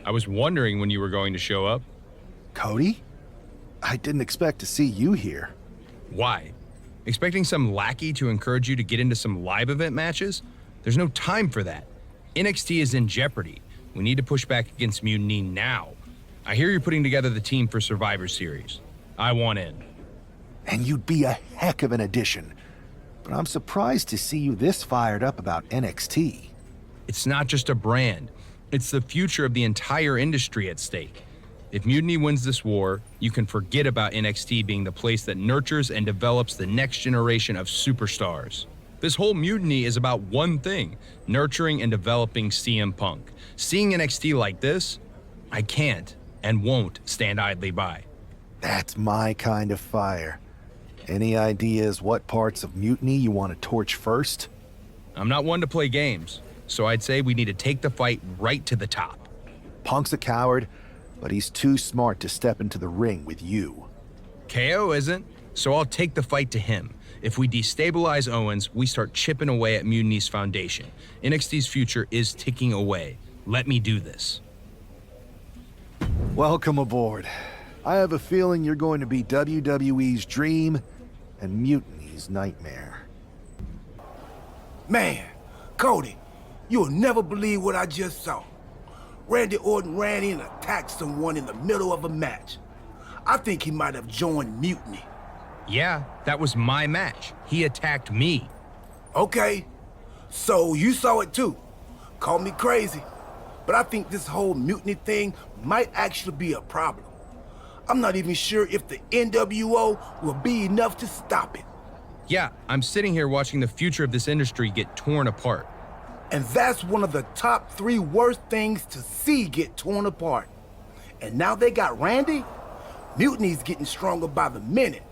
I was wondering when you were going to show up. Cody? I didn't expect to see you here. Why? Expecting some lackey to encourage you to get into some live event matches? There's no time for that. NXT is in jeopardy. We need to push back against Mutiny now. I hear you're putting together the team for Survivor Series. I want in. And you'd be a heck of an addition. But I'm surprised to see you this fired up about NXT. It's not just a brand. It's the future of the entire industry at stake. If Mutiny wins this war, you can forget about NXT being the place that nurtures and develops the next generation of superstars. This whole mutiny is about one thing, nurturing and developing CM Punk. Seeing NXT like this, I can't and won't stand idly by. That's my kind of fire. Any ideas what parts of Mutiny you want to torch first? I'm not one to play games, so I'd say we need to take the fight right to the top. Punk's a coward, but he's too smart to step into the ring with you. KO isn't, so I'll take the fight to him. If we destabilize Owens, we start chipping away at Mutiny's foundation. NXT's future is ticking away. Let me do this. Welcome aboard. I have a feeling you're going to be WWE's dream and Mutiny's nightmare. Man, Cody, you'll never believe what I just saw. Randy Orton ran in and attacked someone in the middle of a match. I think he might have joined Mutiny. Yeah, that was my match. He attacked me. Okay, so you saw it too. Call me crazy, but I think this whole Mutiny thing might actually be a problem. I'm not even sure if the NWO will be enough to stop it. Yeah, I'm sitting here watching the future of this industry get torn apart. And that's one of the top 3 worst things to see get torn apart. And now they got Randy? Mutiny's getting stronger by the minute.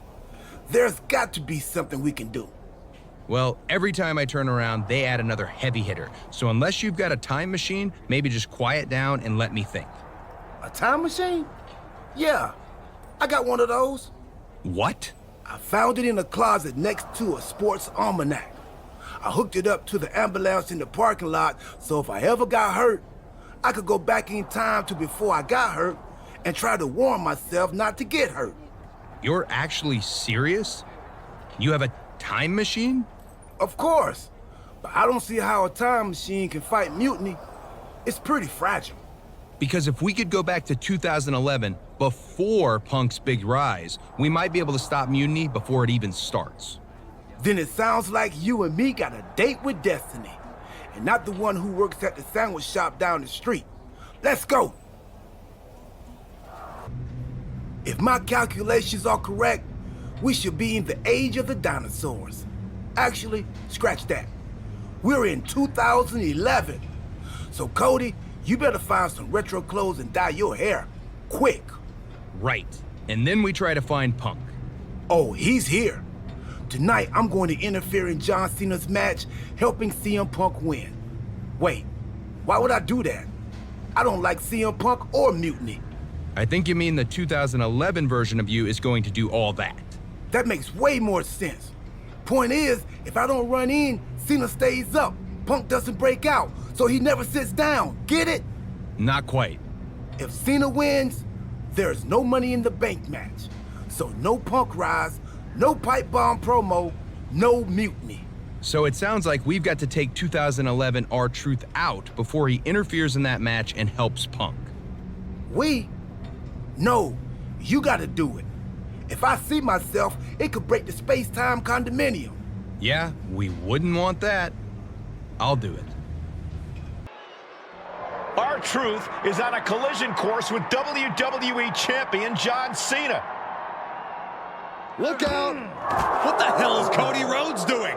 There's got to be something we can do. Well, every time I turn around, they add another heavy hitter. So unless you've got a time machine, maybe just quiet down and let me think. A time machine? Yeah, I got one of those. What? I found it in a closet next to a sports almanac. I hooked it up to the ambulance in the parking lot, so if I ever got hurt, I could go back in time to before I got hurt and try to warn myself not to get hurt. You're actually serious? You have a time machine? Of course, but I don't see how a time machine can fight Mutiny. It's pretty fragile. Because if we could go back to 2011, before Punk's big rise, we might be able to stop Mutiny before it even starts. Then it sounds like you and me got a date with destiny, and not the one who works at the sandwich shop down the street. Let's go. If my calculations are correct, we should be in the age of the dinosaurs. Actually, scratch that. We're in 2011. So Cody, you better find some retro clothes and dye your hair, quick. Right. And then we try to find Punk. Oh, he's here. Tonight, I'm going to interfere in John Cena's match, helping CM Punk win. Wait, why would I do that? I don't like CM Punk or Mutiny. I think you mean the 2011 version of you is going to do all that. That makes way more sense. Point is, if I don't run in, Cena stays up. Punk doesn't break out, so he never sits down. Get it? Not quite. If Cena wins, there's no money in the bank match. So no Punk rise, no pipe bomb promo, no Mutiny. So it sounds like we've got to take 2011 R-Truth out before he interferes in that match and helps Punk. We? No, you gotta do it. If I see myself, it could break the space-time condominium. Yeah, we wouldn't want that. I'll do it. R-Truth is on a collision course with WWE Champion John Cena. Look out! What the hell is Cody Rhodes doing?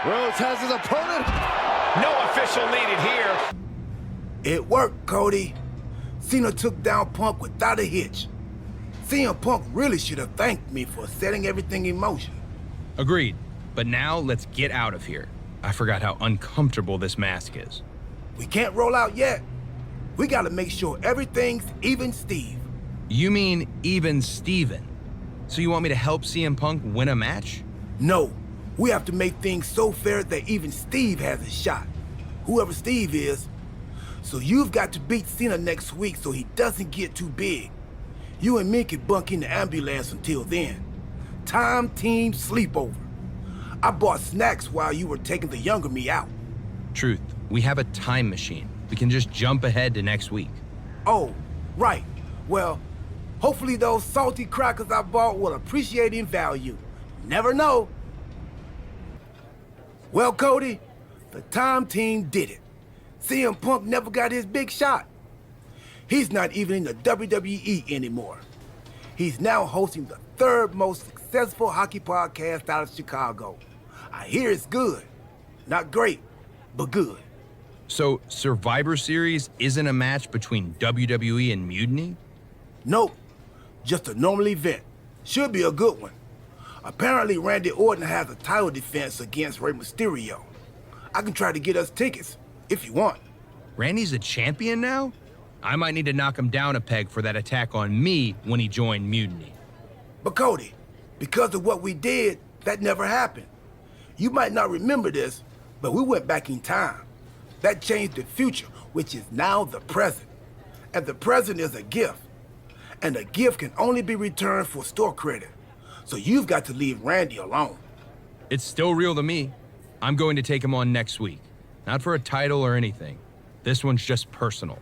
Rhodes has his opponent. No official needed here. It worked, Cody. Cena took down Punk without a hitch. CM Punk really should have thanked me for setting everything in motion. Agreed. But now let's get out of here. I forgot how uncomfortable this mask is. We can't roll out yet. We gotta make sure everything's even Steve. You mean even Steven? So you want me to help CM Punk win a match? No, we have to make things so fair that even Steve has a shot. whoever Steve is. So you've got to beat Cena next week so he doesn't get too big. You and me can bunk in the ambulance until then. Time team sleepover. I bought snacks while you were taking the younger me out. Truth, we have a time machine. We can just jump ahead to next week. Oh, right. Well, hopefully those salty crackers I bought will appreciate in value. Never know. Well, Cody, the time team did it. CM Punk never got his big shot. He's not even in the WWE anymore. He's now hosting the third most successful hockey podcast out of Chicago. I hear it's good. Not great, but good. So, Survivor Series isn't a match between WWE and Mutiny? Nope, just a normal event. Should be a good one. Apparently, Randy Orton has a title defense against Rey Mysterio. I can try to get us tickets, if you want. Randy's a champion now? I might need to knock him down a peg for that attack on me when he joined Mutiny. But Cody, because of what we did, that never happened. You might not remember this, but we went back in time. That changed the future, which is now the present. And the present is a gift. And a gift can only be returned for store credit. So you've got to leave Randy alone. It's still real to me. I'm going to take him on next week. Not for a title or anything. This one's just personal.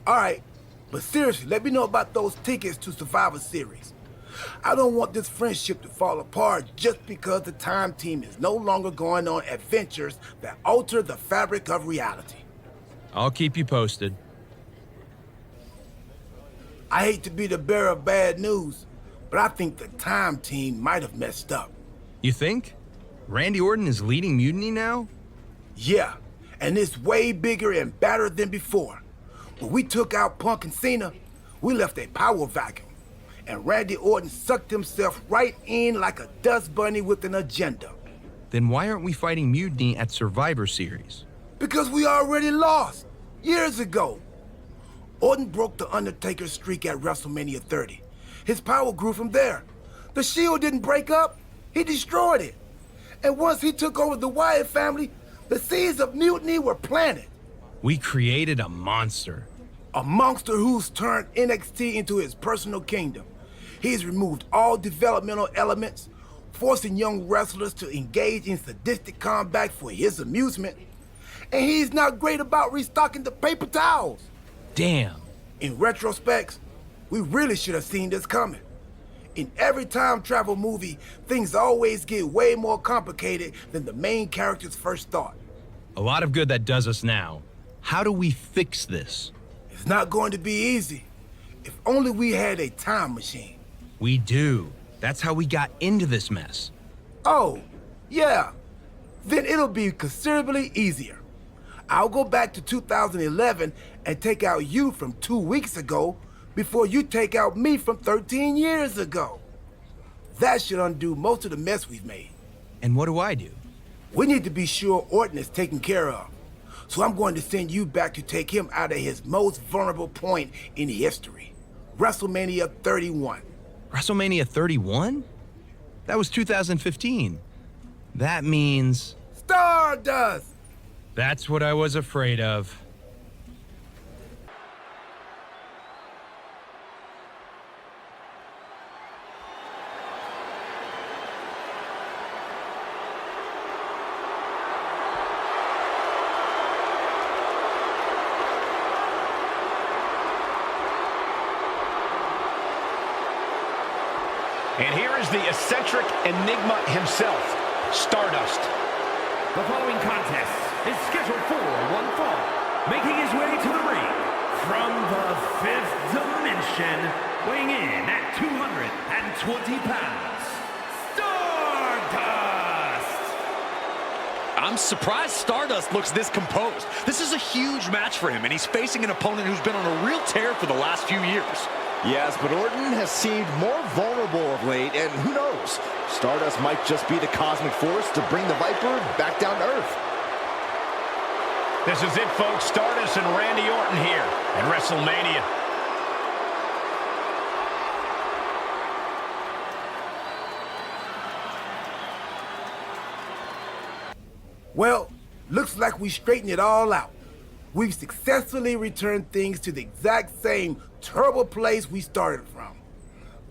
All right, but seriously, let me know about those tickets to Survivor Series. I don't want this friendship to fall apart just because the time team is no longer going on adventures that alter the fabric of reality. I'll keep you posted. I hate to be the bearer of bad news, but I think the time team might have messed up. You think? Randy Orton is leading Mutiny now? Yeah, and it's way bigger and badder than before. When we took out Punk and Cena, we left a power vacuum. And Randy Orton sucked himself right in like a dust bunny with an agenda. Then why aren't we fighting Mutiny at Survivor Series? Because we already lost, years ago. Orton broke the Undertaker's streak at WrestleMania 30. His power grew from there. The Shield didn't break up, he destroyed it. And once he took over the Wyatt family, the seeds of mutiny were planted. We created a monster. A monster who's turned NXT into his personal kingdom. He's removed all developmental elements, forcing young wrestlers to engage in sadistic combat for his amusement. And he's not great about restocking the paper towels. Damn. In retrospect, we really should have seen this coming. In every time travel movie, things always get way more complicated than the main characters first thought. A lot of good that does us now. How do we fix this? It's not going to be easy. If only we had a time machine. We do. That's how we got into this mess. Oh, yeah. Then it'll be considerably easier. I'll go back to 2011 and take out you from 2 weeks ago before you take out me from 13 years ago. That should undo most of the mess we've made. And what do I do? We need to be sure Orton is taken care of. So I'm going to send you back to take him out of his most vulnerable point in history. WrestleMania 31. WrestleMania 31? That was 2015. That means... Stardust! That's what I was afraid of. And here is the eccentric enigma himself, Stardust. The following contest is scheduled for one fall. Making his way to the ring from the fifth dimension, weighing in at 220 pounds, Stardust! I'm surprised Stardust looks this composed. This is a huge match for him, and he's facing an opponent who's been on a real tear for the last few years. Yes, but Orton has seemed more vulnerable of late, and who knows? Stardust might just be the cosmic force to bring the Viper back down to Earth. This is it, folks. Stardust and Randy Orton here at WrestleMania. Well, Looks like we straightened it all out. We've successfully returned things to the exact same terrible place we started from.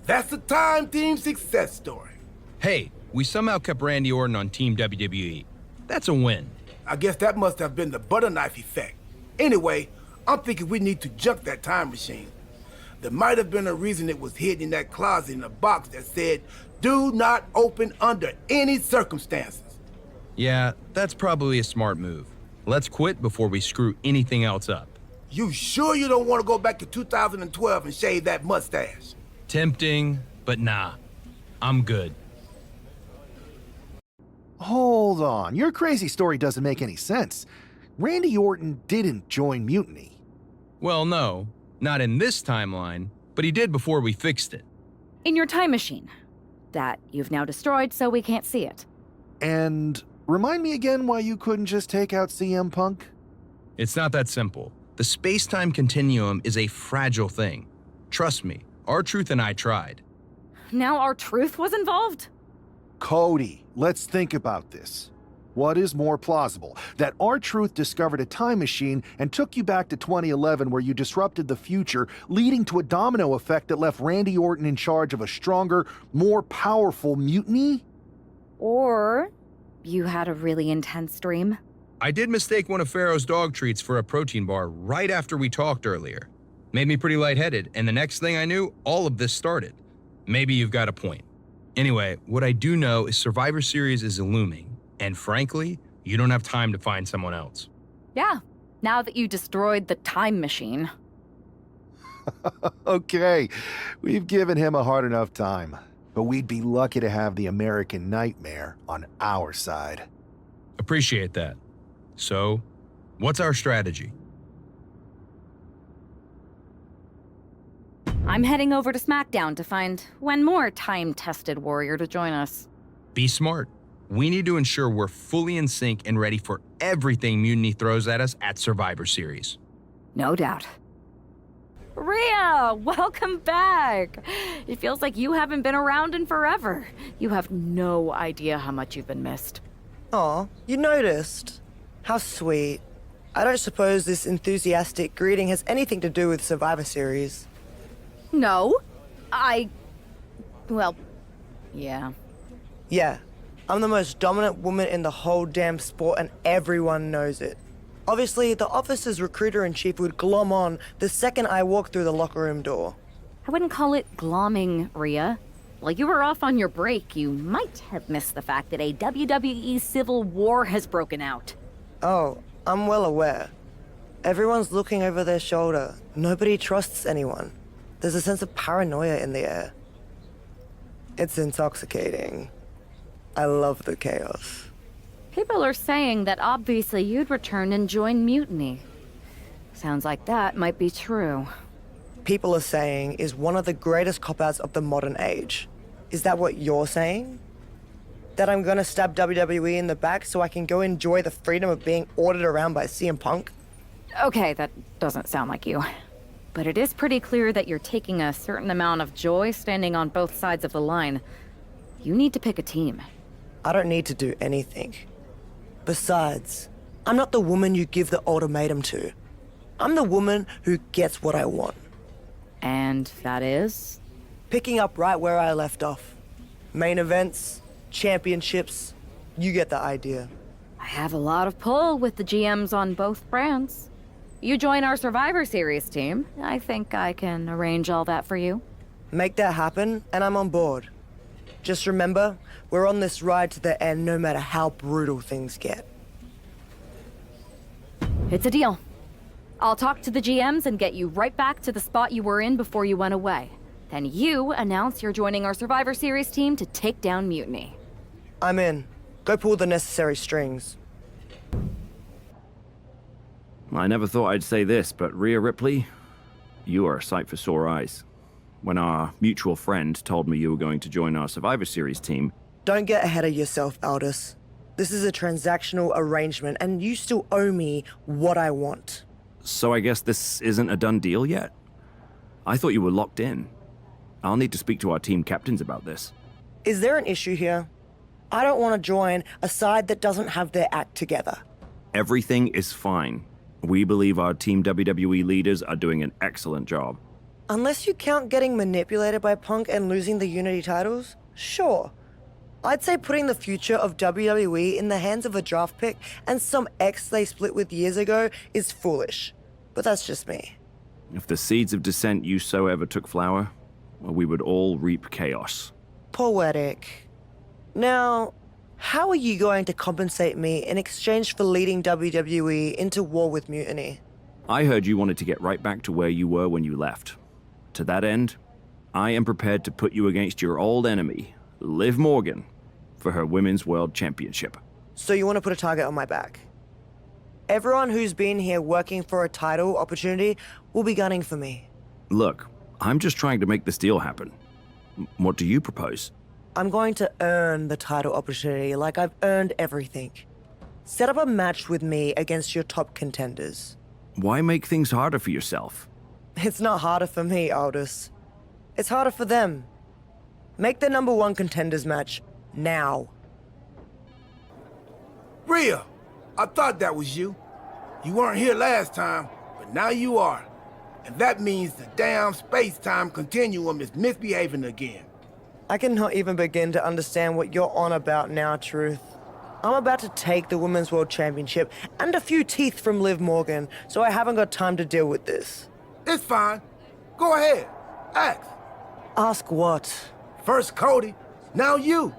That's a time team success story. Hey, we somehow kept Randy Orton on Team WWE. That's a win. I guess that must have been the butter knife effect. Anyway, I'm thinking we need to junk that time machine. There might have been a reason it was hidden in that closet in a box that said, "Do not open under any circumstances." Yeah, that's probably a smart move. Let's quit before we screw anything else up. You sure you don't want to go back to 2012 and shave that mustache? Tempting, but nah. I'm good. Hold on, your crazy story doesn't make any sense. Randy Orton didn't join Mutiny. Well, no, not in this timeline, but he did before we fixed it. In your time machine. That you've now destroyed so we can't see it. And remind me again why you couldn't just take out CM Punk? It's not that simple. The space-time continuum is a fragile thing. Trust me, R-Truth and I tried. Now R-Truth was involved? Cody, let's think about this. What is more plausible? That R-Truth discovered a time machine and took you back to 2011 where you disrupted the future, leading to a domino effect that left Randy Orton in charge of a stronger, more powerful Mutiny? Or you had a really intense dream? I did mistake one of Pharaoh's dog treats for a protein bar right after we talked earlier. Made me pretty lightheaded, and the next thing I knew, all of this started. Maybe you've got a point. Anyway, what I do know is Survivor Series is looming, and frankly, you don't have time to find someone else. Yeah, now that you destroyed the time machine. Okay, we've given him a hard enough time, but we'd be lucky to have the American Nightmare on our side. Appreciate that. So, what's our strategy? I'm heading over to SmackDown to find one more time-tested warrior to join us. Be smart. We need to ensure we're fully in sync and ready for everything Mutiny throws at us at Survivor Series. No doubt. Rhea, welcome back. It feels like you haven't been around in forever. You have no idea how much you've been missed. Aw, you noticed? How sweet. I don't suppose this enthusiastic greeting has anything to do with Survivor Series. No, well, yeah. Yeah, I'm the most dominant woman in the whole damn sport and everyone knows it. Obviously, the office's recruiter-in-chief would glom on the second I walk through the locker room door. I wouldn't call it glomming, Rhea. While you were off on your break, you might have missed the fact that a WWE civil war has broken out. Oh, I'm well aware. Everyone's looking over their shoulder. Nobody trusts anyone. There's a sense of paranoia in the air. It's intoxicating. I love the chaos. People are saying that obviously you'd return and join Mutiny. Sounds like that might be true. People are saying is one of the greatest cop-outs of the modern age. Is that what you're saying? That I'm gonna stab WWE in the back so I can go enjoy the freedom of being ordered around by CM Punk? Okay, that doesn't sound like you. But it is pretty clear that you're taking a certain amount of joy standing on both sides of the line. You need to pick a team. I don't need to do anything. Besides, I'm not the woman you give the ultimatum to. I'm the woman who gets what I want. And that is? Picking up right where I left off. Main events, championships, you get the idea. I have a lot of pull with the GMs on both brands. You join our Survivor Series team, I think I can arrange all that for you. Make that happen, and I'm on board. Just remember, we're on this ride to the end no matter how brutal things get. It's a deal. I'll talk to the GMs and get you right back to the spot you were in before you went away. Then you announce you're joining our Survivor Series team to take down Mutiny. I'm in. Go pull the necessary strings. I never thought I'd say this, but Rhea Ripley, you are a sight for sore eyes. When our mutual friend told me you were going to join our Survivor Series team... Don't get ahead of yourself, Aldous. This is a transactional arrangement, and you still owe me what I want. So I guess this isn't a done deal yet? I thought you were locked in. I'll need to speak to our team captains about this. Is there an issue here? I don't want to join a side that doesn't have their act together. Everything is fine. We believe our Team WWE leaders are doing an excellent job. Unless you count getting manipulated by Punk and losing the Unity titles, sure. I'd say putting the future of WWE in the hands of a draft pick and some ex they split with years ago is foolish. But that's just me. If the seeds of dissent you sow ever took flower, well, we would all reap chaos. Poetic. Now, how are you going to compensate me in exchange for leading WWE into war with Mutiny? I heard you wanted to get right back to where you were when you left. To that end, I am prepared to put you against your old enemy, Liv Morgan, for her Women's World Championship. So you want to put a target on my back? Everyone who's been here working for a title opportunity will be gunning for me. Look, I'm just trying to make this deal happen. What do you propose? I'm going to earn the title opportunity like I've earned everything. Set up a match with me against your top contenders. Why make things harder for yourself? It's not harder for me, Aldous. It's harder for them. Make the number one contenders match now. Rhea, I thought that was you. You weren't here last time, but now you are. And that means the damn space-time continuum is misbehaving again. I cannot even begin to understand what you're on about now, Truth. I'm about to take the Women's World Championship and a few teeth from Liv Morgan, so I haven't got time to deal with this. It's fine. Go ahead. Ask. Ask what? First Cody, now you.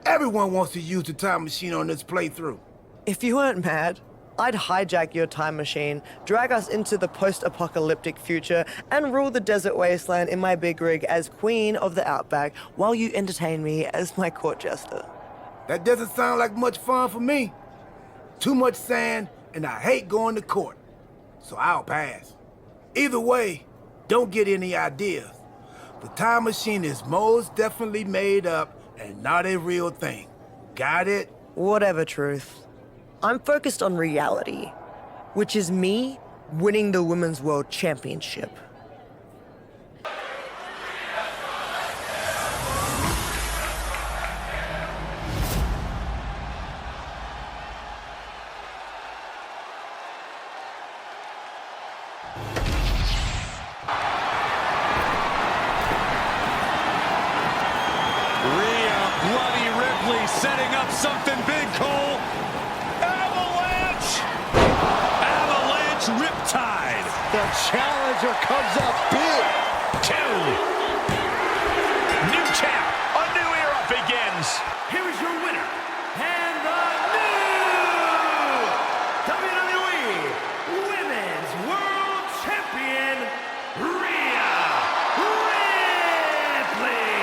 Everyone wants to use the time machine on this playthrough. If you weren't mad, I'd hijack your time machine, drag us into the post-apocalyptic future, and rule the desert wasteland in my big rig as Queen of the Outback while you entertain me as my court jester. That doesn't sound like much fun for me. Too much sand, and I hate going to court. So I'll pass. Either way, don't get any ideas. The time machine is most definitely made up and not a real thing. Got it? Whatever, Truth. I'm focused on reality, which is me winning the Women's World Championship. Setting up something big, Cole. Avalanche! Avalanche Riptide. The challenger comes up big. 2. New champ. A new era begins. Here is your winner, and the new WWE Women's World Champion, Rhea Ripley.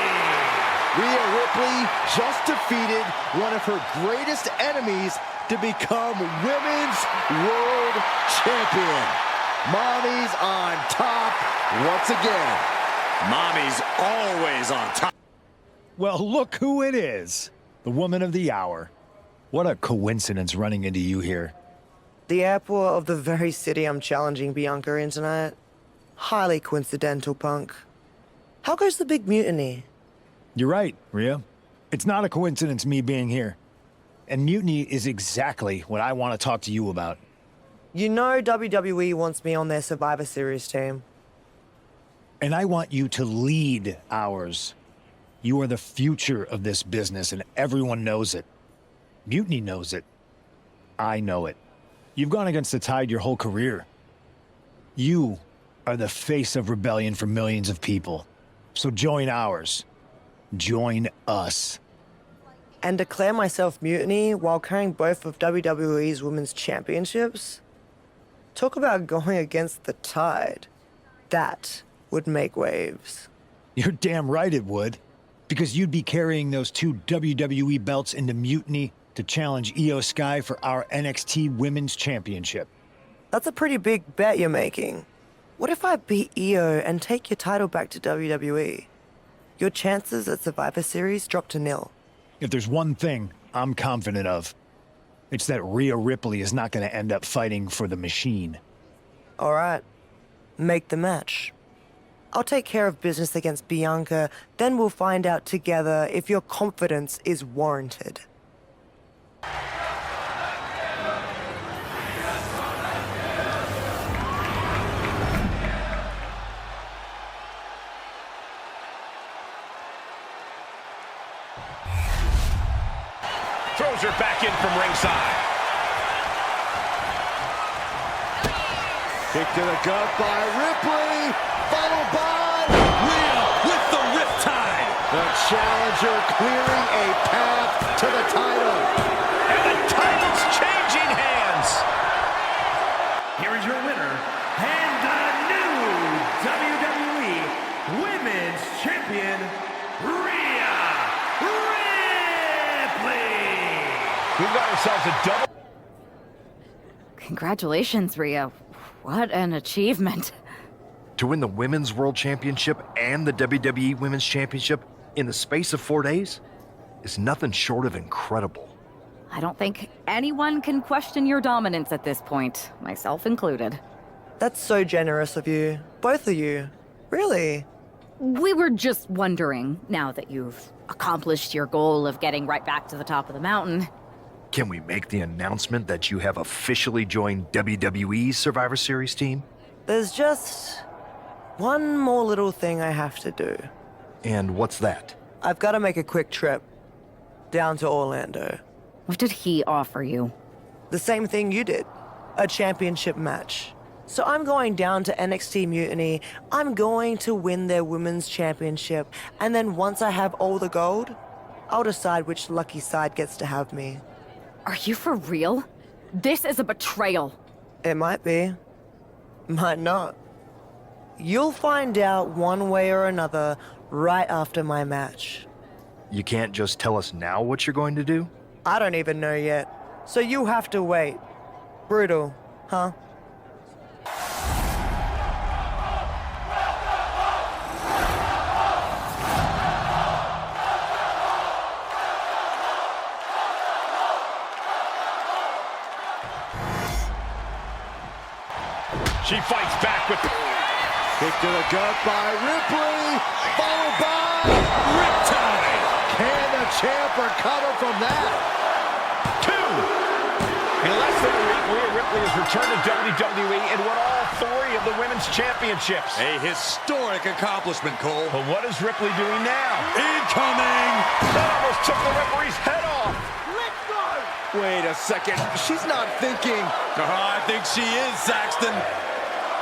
Rhea Ripley just defeated one of her greatest enemies to become Women's World Champion. Mommy's on top once again. Mommy's always on top. Well, look who it is. The woman of the hour. What a coincidence running into you here. The airport of the very city I'm challenging Bianca in tonight. Highly coincidental, Punk. How goes the big mutiny? You're right, Rhea. It's not a coincidence me being here. And mutiny is exactly what I want to talk to you about. You know WWE wants me on their Survivor Series team. And I want you to lead ours. You are the future of this business, and everyone knows it. Mutiny knows it. I know it. You've gone against the tide your whole career. You are the face of rebellion for millions of people. So join ours. Join us. And declare myself mutiny while carrying both of WWE's Women's Championships? Talk about going against the tide. That would make waves. You're damn right it would. Because you'd be carrying those 2 WWE belts into mutiny to challenge Io Sky for our NXT Women's Championship. That's a pretty big bet you're making. What if I beat Io and take your title back to WWE? Your chances at Survivor Series drop to 0. If there's one thing I'm confident of, it's that Rhea Ripley is not going to end up fighting for the machine. All right. Make the match. I'll take care of business against Bianca, then we'll find out together if your confidence is warranted. throws her back in from ringside. Kick to the gut by Ripley, followed by Rhea with the riptide. the challenger clearing a path to the title. And the title's changing hands. Here is your winner, and the new WWE Women's Champion, Rhea Ripley. We've got ourselves a double. Congratulations, Rhea. What an achievement. To win the Women's World Championship and the WWE Women's Championship in the space of 4 days is nothing short of incredible. I don't think anyone can question your dominance at this point, myself included. That's so generous of you. Both of you. Really? We were just wondering, now that you've accomplished your goal of getting right back to the top of the mountain. Can we make the announcement that you have officially joined WWE's Survivor Series team? There's just one more little thing I have to do. And what's that? I've got to make a quick trip down to Orlando. What did he offer you? The same thing you did. A championship match. So I'm going down to NXT Mutiny. I'm going to win their women's championship. And then once I have all the gold, I'll decide which lucky side gets to have me. Are you for real? This is a betrayal. It might be. Might not. You'll find out one way or another right after my match. You can't just tell us now what you're going to do? I don't even know yet. So you have to wait. Brutal, huh? She fights back with... Kick to the gut by Ripley, followed by Riptide. Can the champ recover from that? 2. In less than a week, Rhea Ripley has returned to WWE and won all 3 of the women's championships. A historic accomplishment, Cole. But what is Ripley doing now? Incoming. That almost took the referee's head off. Wait a second, she's not thinking. I think she is, Saxton.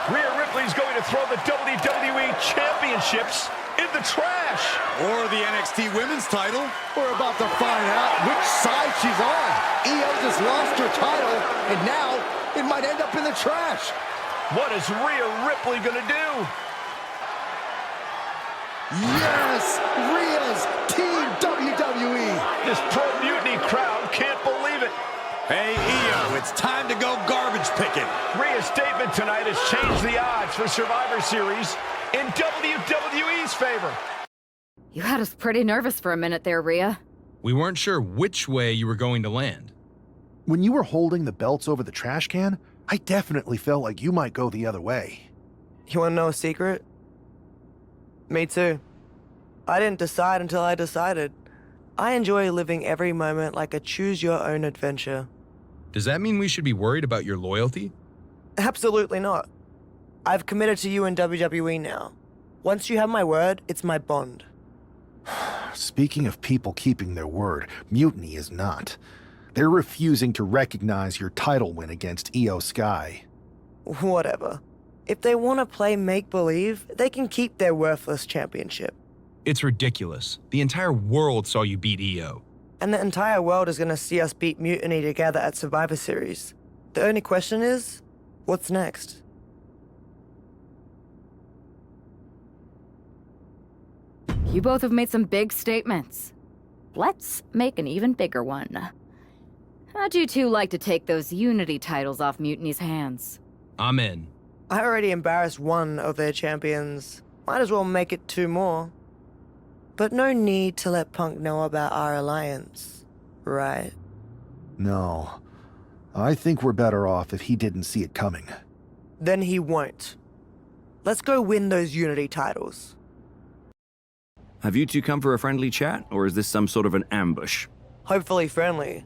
Rhea Ripley's going to throw the WWE championships in the trash. Or the NXT Women's title. We're about to find out which side she's on. Io just lost her title, and now it might end up in the trash. What is Rhea Ripley going to do? Yes, Rhea's Team WWE. This pro-mutiny crowd can't believe it. Hey, Io, it's time to go garbage picking. Rhea's statement tonight has changed the odds for Survivor Series in WWE's favor. You had us pretty nervous for a minute there, Rhea. We weren't sure which way you were going to land. When you were holding the belts over the trash can, I definitely felt like you might go the other way. You want to know a secret? Me too. I didn't decide until I decided. I enjoy living every moment like a choose-your-own adventure. Does that mean we should be worried about your loyalty? Absolutely not. I've committed to you in WWE now. Once you have my word, it's my bond. Speaking of people keeping their word, Mutiny is not. They're refusing to recognize your title win against Io Sky. Whatever. If they want to play make-believe, they can keep their worthless championship. It's ridiculous. The entire world saw you beat Io. And the entire world is going to see us beat Mutiny together at Survivor Series. The only question is, what's next? You both have made some big statements. Let's make an even bigger one. How'd you two like to take those Unity titles off Mutiny's hands? I'm in. I already embarrassed one of their champions. Might as well make it 2 more. But no need to let Punk know about our alliance, right? No. I think we're better off if he didn't see it coming. Then he won't. Let's go win those Unity titles. Have you two come for a friendly chat, or is this some sort of an ambush? Hopefully friendly.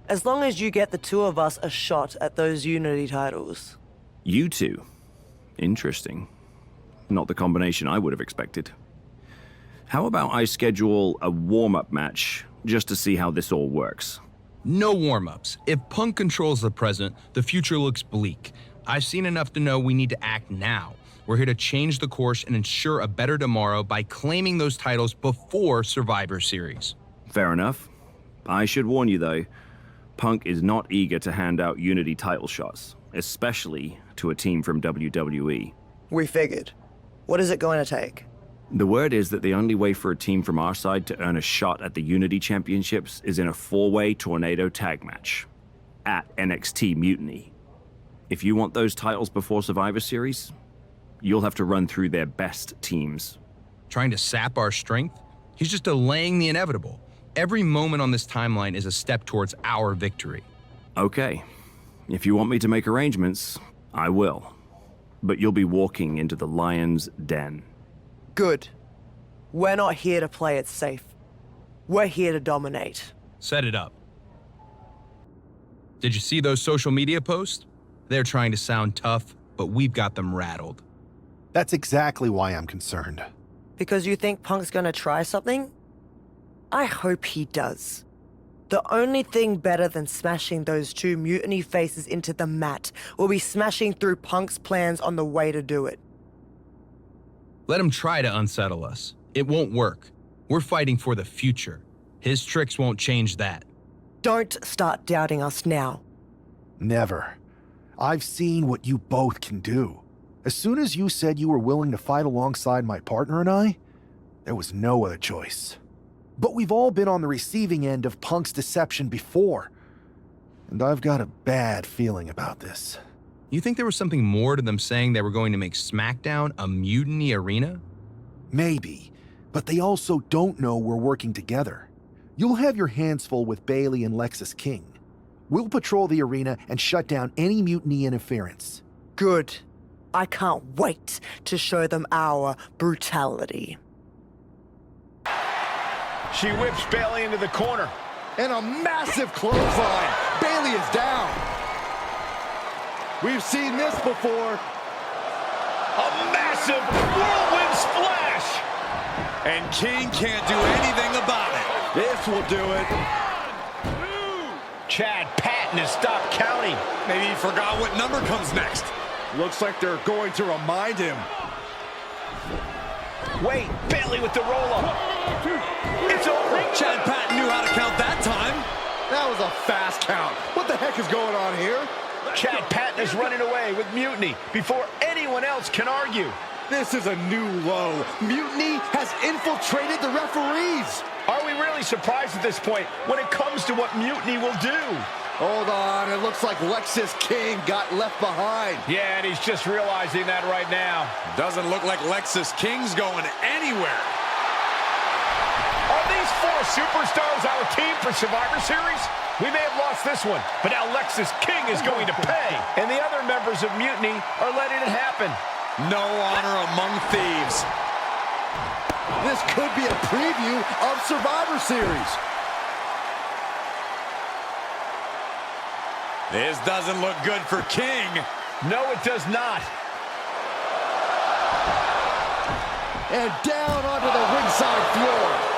As long as you get the 2 of us a shot at those Unity titles. You two? Interesting. Not the combination I would have expected. How about I schedule a warm-up match just to see how this all works? No warm-ups. If Punk controls the present, the future looks bleak. I've seen enough to know we need to act now. We're here to change the course and ensure a better tomorrow by claiming those titles before Survivor Series. Fair enough. I should warn you, though, Punk is not eager to hand out Unity title shots, especially to a team from WWE. We figured. What is it going to take? The word is that the only way for a team from our side to earn a shot at the Unity Championships is in a 4-way tornado tag match at NXT Mutiny. If you want those titles before Survivor Series, you'll have to run through their best teams. Trying to sap our strength? He's just delaying the inevitable. Every moment on this timeline is a step towards our victory. Okay. If you want me to make arrangements, I will. But you'll be walking into the lion's den. Good. We're not here to play it safe. We're here to dominate. Set it up. Did you see those social media posts? They're trying to sound tough, but we've got them rattled. That's exactly why I'm concerned. Because you think Punk's gonna try something? I hope he does. The only thing better than smashing those two mutiny faces into the mat will be smashing through Punk's plans on the way to do it. Let him try to unsettle us. It won't work. We're fighting for the future. His tricks won't change that. Don't start doubting us now. Never. I've seen what you both can do. As soon as you said you were willing to fight alongside my partner and I, there was no other choice. But we've all been on the receiving end of Punk's deception before. And I've got a bad feeling about this. You think there was something more to them saying they were going to make SmackDown a mutiny arena? Maybe, but they also don't know we're working together. You'll have your hands full with Bayley and Lexis King. We'll patrol the arena and shut down any mutiny interference. Good. I can't wait to show them our brutality. She whips Bayley into the corner. And a massive clothesline. Bayley is down. We've seen this before. A massive whirlwind splash. And King can't do anything about it. This will do it. Chad Patton has stopped counting. Maybe he forgot what number comes next. Looks like they're going to remind him. Wait, Bayley with the roll-up. It's over. Chad Patton knew how to count that time. That was a fast count. What the heck is going on here? Chad Patton is running away with Mutiny before anyone else can argue. This is a new low. Mutiny has infiltrated the referees. Are we really surprised at this point when it comes to what Mutiny will do? Hold on, it looks like Lexis King got left behind. Yeah, and he's just realizing that right now. Doesn't look like Lexis King's going anywhere. Are these four superstars our team for Survivor Series? We may have lost this one, but now Lexis King is going to pay. And the other members of Mutiny are letting it happen. No honor among thieves. This could be a preview of Survivor Series. This doesn't look good for King. No, it does not. And down onto the ringside floor.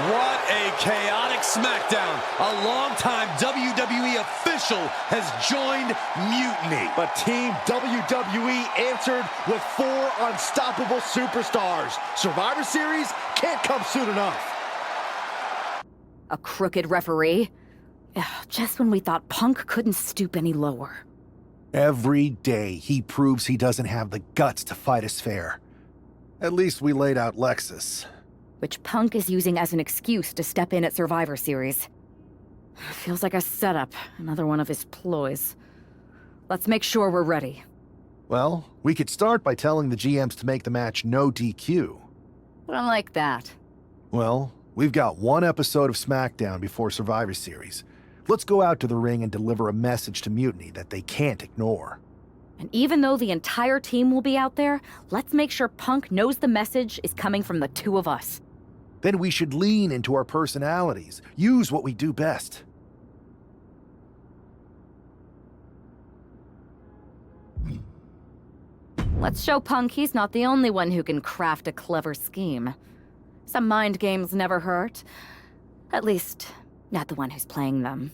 What a chaotic SmackDown. A longtime WWE official has joined Mutiny. But Team WWE answered with 4 unstoppable superstars. Survivor Series can't come soon enough. A crooked referee? Ugh, just when we thought Punk couldn't stoop any lower. Every day he proves he doesn't have the guts to fight us fair. At least we laid out Lexis. Which Punk is using as an excuse to step in at Survivor Series. Feels like a setup, another one of his ploys. Let's make sure we're ready. Well, we could start by telling the GMs to make the match no DQ. I like that. Well, we've got one episode of SmackDown before Survivor Series. Let's go out to the ring and deliver a message to Mutiny that they can't ignore. And even though the entire team will be out there, let's make sure Punk knows the message is coming from the two of us. Then we should lean into our personalities, use what we do best. Let's show Punk he's not the only one who can craft a clever scheme. Some mind games never hurt. At least, not the one who's playing them.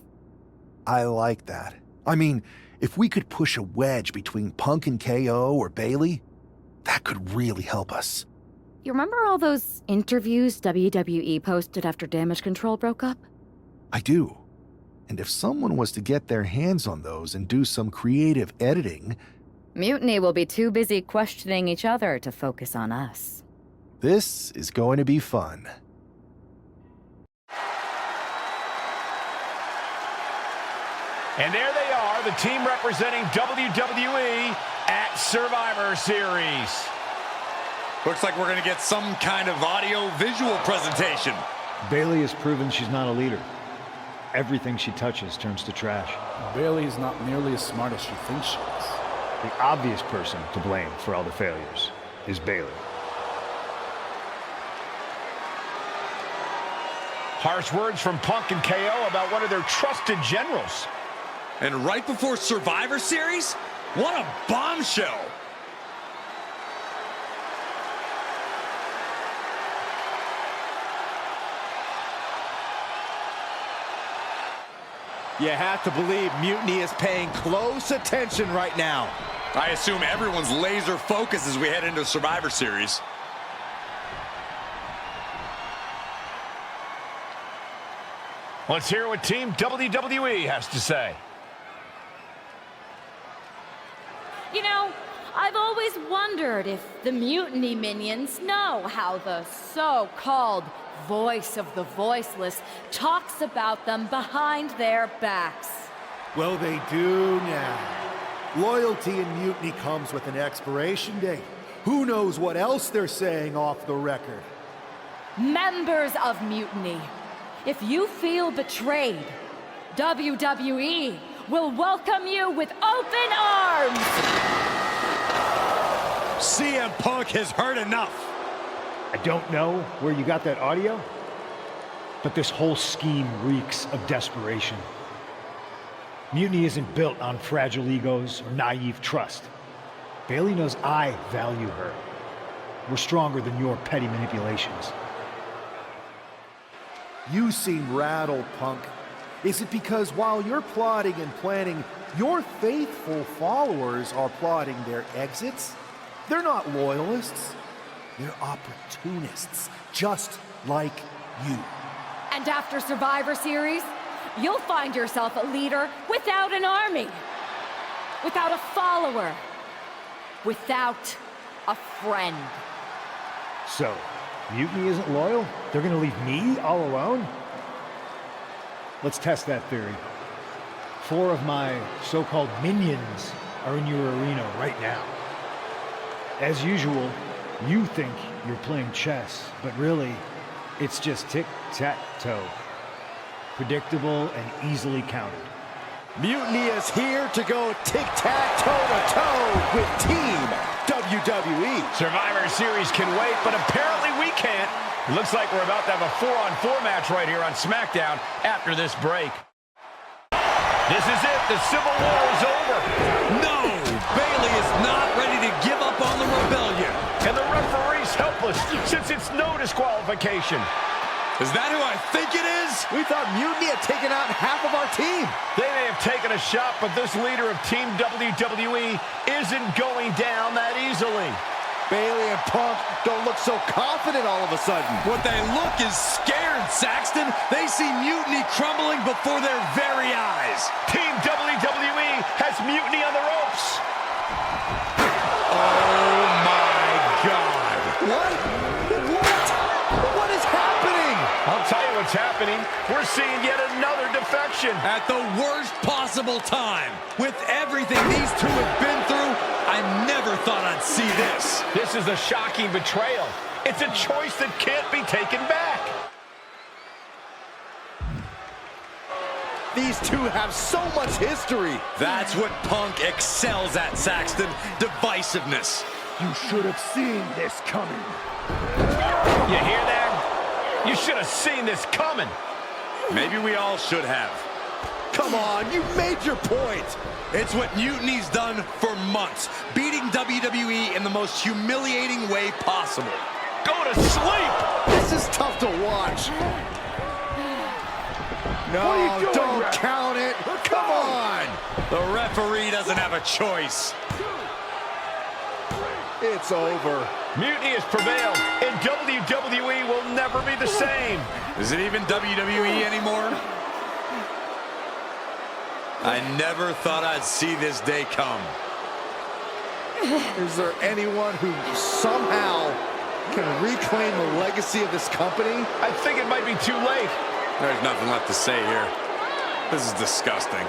I like that. I mean, if we could push a wedge between Punk and KO or Bailey, that could really help us. You remember all those interviews WWE posted after Damage Control broke up? I do. And if someone was to get their hands on those and do some creative editing... Mutiny will be too busy questioning each other to focus on us. This is going to be fun. And there they are, the team representing WWE at Survivor Series. Looks like we're going to get some kind of audio-visual presentation. Bailey has proven she's not a leader. Everything she touches turns to trash. Bailey is not nearly as smart as she thinks she is. The obvious person to blame for all the failures is Bailey. Harsh words from Punk and KO about one of their trusted generals. And right before Survivor Series? What a bombshell! You have to believe Mutiny is paying close attention right now. I assume everyone's laser focused as we head into Survivor Series. Let's hear what Team WWE has to say. You know, I've always wondered if the Mutiny minions know how the so-called voice of the voiceless talks about them behind their backs. Well, they do now. Loyalty in Mutiny comes with an expiration date. Who knows what else they're saying off the record? Members of Mutiny, if you feel betrayed, WWE will welcome you with open arms! CM Punk has heard enough. I don't know where you got that audio, but this whole scheme reeks of desperation. Mutiny isn't built on fragile egos or naive trust. Bailey knows I value her. We're stronger than your petty manipulations. You seem rattled, Punk. Is it because while you're plotting and planning, your faithful followers are plotting their exits? They're not loyalists. They're opportunists, just like you. And after Survivor Series, you'll find yourself a leader without an army, without a follower, without a friend. So, Mutiny isn't loyal? They're gonna leave me all alone? Let's test that theory. 4 of my so-called minions are in your arena right now. As usual, you think you're playing chess, but really, it's just tic-tac-toe. Predictable and easily countered. Mutiny is here to go tic-tac-toe-to-toe with Team WWE. Survivor Series can wait, but apparently we can't. It looks like we're about to have a 4-on-4 match right here on SmackDown after this break. This is it. The Civil War is over. No! Bailey is not ready to give up on the rebellion. And the referee's helpless since it's no disqualification. Is that who I think it is? We thought Mutiny had taken out half of our team. They may have taken a shot, but this leader of Team WWE isn't going down that easily. Bailey and Punk don't look so confident all of a sudden. What they look is scared, Saxton. They see Mutiny crumbling before their very eyes. Team WWE has Mutiny on the ropes. Oh, my God. What? What is happening? I'll tell you what's happening. We're seeing yet another defection. At the worst possible time. With everything these two have been through, I never thought I'd see this. This is a shocking betrayal. It's a choice that can't be taken back. These two have so much history. That's what Punk excels at, Saxton. Divisiveness. You should have seen this coming. You hear that? You should have seen this coming. Maybe we all should have. Come on, you made your point. It's what Mutiny's done for months, beating WWE in the most humiliating way possible. Go to sleep! This is tough to watch. No, What are you doing, don't ref? count it. Come on. The referee doesn't have a choice. It's over. Mutiny has prevailed, and WWE will never be the same. Is it even WWE anymore? I never thought I'd see this day come. Is there anyone who somehow can reclaim the legacy of this company? I think it might be too late. There's nothing left to say here. This is disgusting.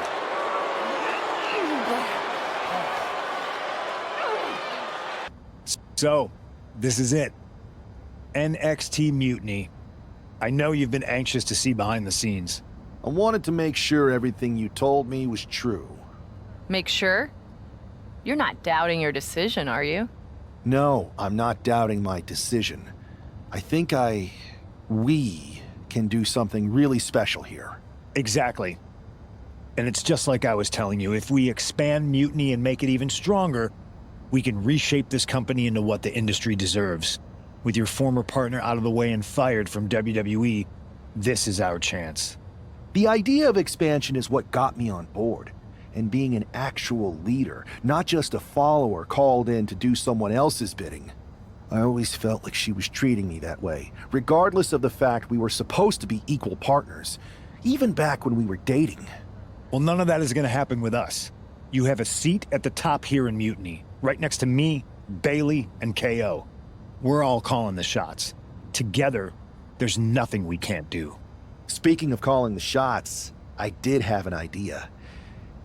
So, this is it. NXT Mutiny. I know you've been anxious to see behind the scenes. I wanted to make sure everything you told me was true. Make sure? You're not doubting your decision, are you? No, I'm not doubting my decision. I think we can do something really special here. Exactly. And it's just like I was telling you, if we expand Mutiny and make it even stronger, we can reshape this company into what the industry deserves. With your former partner out of the way and fired from WWE, this is our chance. The idea of expansion is what got me on board. And being an actual leader, not just a follower called in to do someone else's bidding. I always felt like she was treating me that way, regardless of the fact we were supposed to be equal partners, even back when we were dating. Well, none of that is going to happen with us. You have a seat at the top here in Mutiny, right next to me, Bailey, and KO. We're all calling the shots. Together, there's nothing we can't do. Speaking of calling the shots, I did have an idea.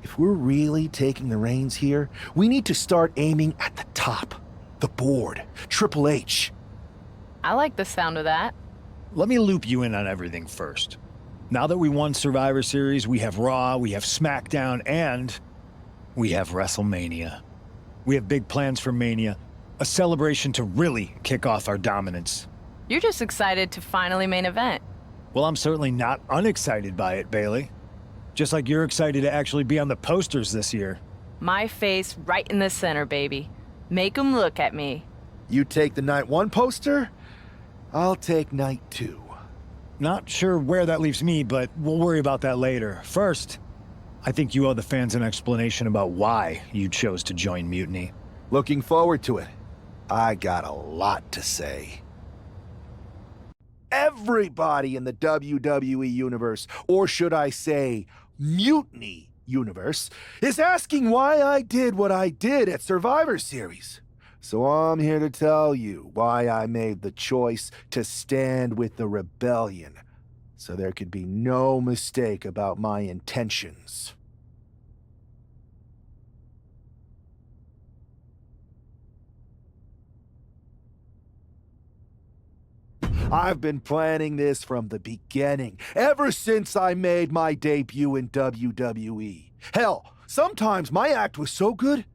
If we're really taking the reins here, we need to start aiming at the top. The board, Triple H. I like the sound of that. Let me loop you in on everything first. Now that we won Survivor Series, we have Raw, we have SmackDown, and we have WrestleMania. We have big plans for Mania, a celebration to really kick off our dominance. You're just excited to finally main event. Well, I'm certainly not unexcited by it, Bailey. Just like you're excited to actually be on the posters this year. My face right in the center, baby. Make 'em look at me. You take the night 1 poster, I'll take night 2. Not sure where that leaves me, but we'll worry about that later. First, I think you owe the fans an explanation about why you chose to join Mutiny. Looking forward to it. I got a lot to say. Everybody in the WWE universe, or should I say, Mutiny universe, is asking why I did what I did at Survivor Series. So I'm here to tell you why I made the choice to stand with the rebellion, so there could be no mistake about my intentions. I've been planning this from the beginning, ever since I made my debut in WWE. Hell, sometimes my act was so good,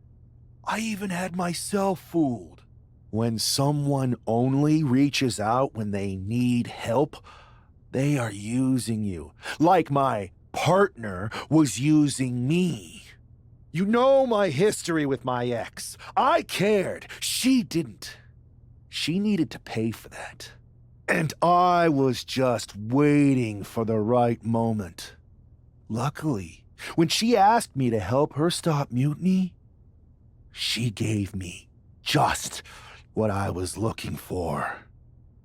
I even had myself fooled. When someone only reaches out when they need help, they are using you, like my partner was using me. You know my history with my ex. I cared. She didn't. She needed to pay for that. And I was just waiting for the right moment. Luckily, when she asked me to help her stop Mutiny, she gave me just what I was looking for.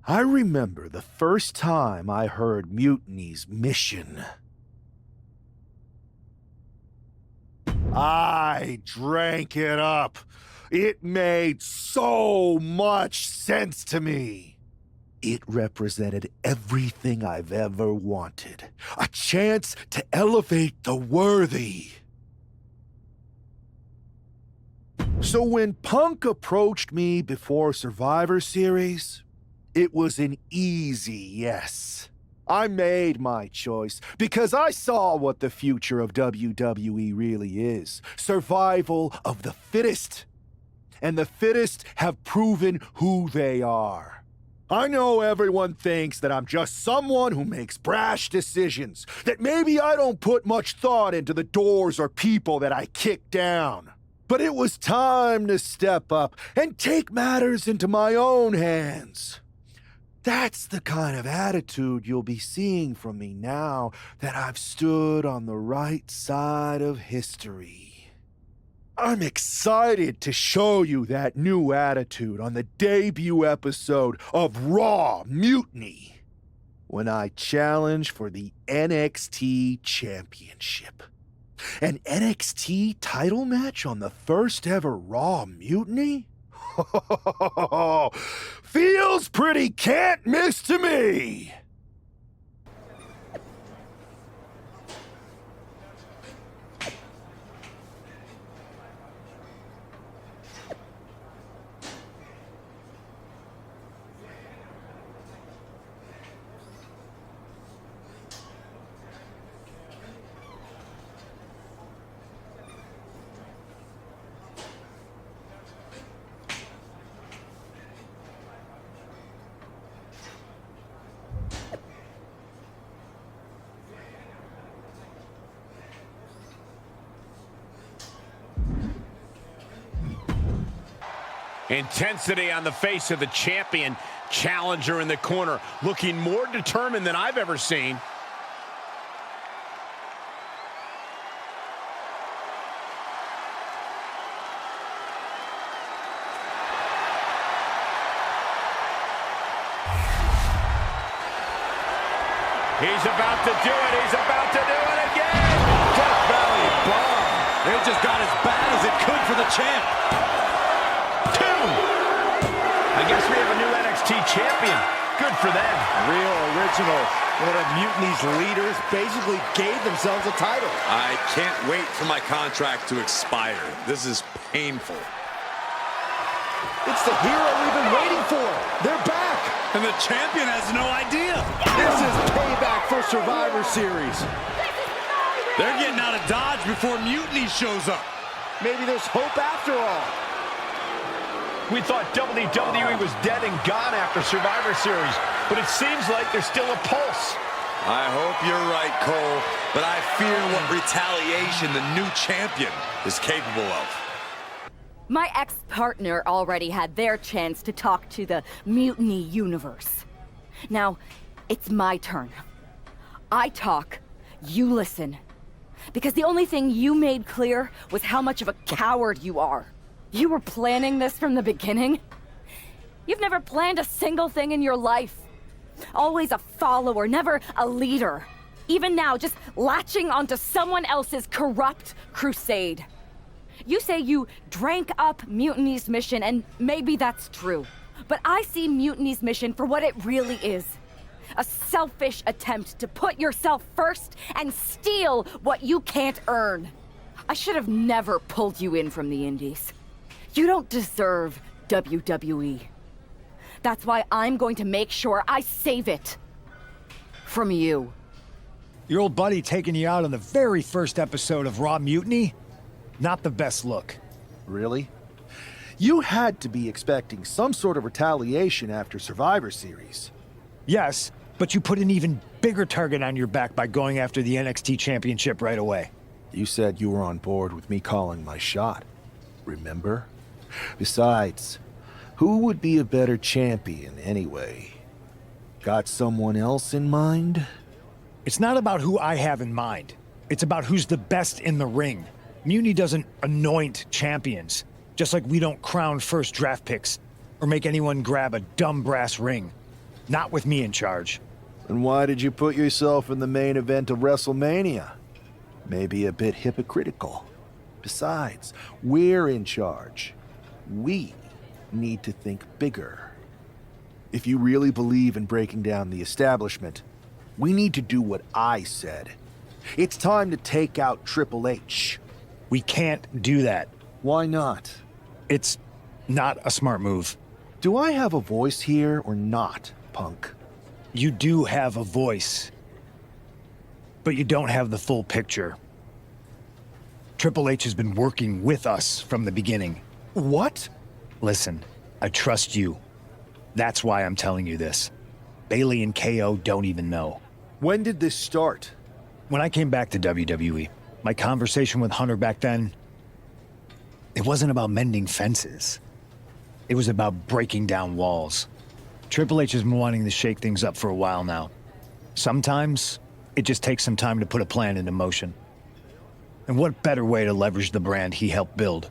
I remember the first time I heard Mutiny's mission. I drank it up. It made so much sense to me. It represented everything I've ever wanted. A chance to elevate the worthy. So when Punk approached me before Survivor Series, it was an easy yes. I made my choice because I saw what the future of WWE really is. Survival of the fittest. And the fittest have proven who they are. I know everyone thinks that I'm just someone who makes brash decisions, that maybe I don't put much thought into the doors or people that I kick down. But it was time to step up and take matters into my own hands. That's the kind of attitude you'll be seeing from me now that I've stood on the right side of history. I'm excited to show you that new attitude on the debut episode of Raw Mutiny, when I challenge for the NXT Championship. An NXT title match on the first ever Raw Mutiny? Feels pretty can't miss to me! Intensity on the face of the champion. Challenger in the corner, looking more determined than I've ever seen. He's about to do it. He's about to do it again. Death Valley bomb. It just got as bad as it could for the champ. I guess we have a new NXT champion. Good for them. Real original. One of Mutiny's leaders basically gave themselves a title. I can't wait for my contract to expire. This is painful. It's the hero we've been waiting for. They're back. And the champion has no idea. This is payback for Survivor Series. They're getting out of Dodge before Mutiny shows up. Maybe there's hope after all. We thought WWE was dead and gone after Survivor Series, but it seems like there's still a pulse. I hope you're right, Cole, but I fear what retaliation the new champion is capable of. My ex-partner already had their chance to talk to the Mutiny Universe. Now, it's my turn. I talk, you listen. Because the only thing you made clear was how much of a coward you are. You were planning this from the beginning? You've never planned a single thing in your life. Always a follower, never a leader. Even now, just latching onto someone else's corrupt crusade. You say you drank up Mutiny's mission, and maybe that's true. But I see Mutiny's mission for what it really is. A selfish attempt to put yourself first and steal what you can't earn. I should have never pulled you in from the Indies. You don't deserve WWE. That's why I'm going to make sure I save it. From you. Your old buddy taking you out on the very first episode of Raw Mutiny? Not the best look. Really? You had to be expecting some sort of retaliation after Survivor Series. Yes, but you put an even bigger target on your back by going after the NXT Championship right away. You said you were on board with me calling my shot. Remember? Besides, who would be a better champion anyway? Got someone else in mind? It's not about who I have in mind. It's about who's the best in the ring. Mutiny doesn't anoint champions, just like we don't crown first draft picks or make anyone grab a dumb brass ring. Not with me in charge. And why did you put yourself in the main event of WrestleMania? Maybe a bit hypocritical. Besides, we're in charge. We need to think bigger. If you really believe in breaking down the establishment, we need to do what I said. It's time to take out Triple H. We can't do that. Why not? It's not a smart move. Do I have a voice here or not, punk? You do have a voice, but you don't have the full picture. Triple H has been working with us from the beginning. What? Listen, I trust you. That's why I'm telling you this. Bailey and KO don't even know. When did this start? When I came back to WWE, my conversation with Hunter back then, it wasn't about mending fences. It was about breaking down walls. Triple H has been wanting to shake things up for a while now. Sometimes, it just takes some time to put a plan into motion. And what better way to leverage the brand he helped build?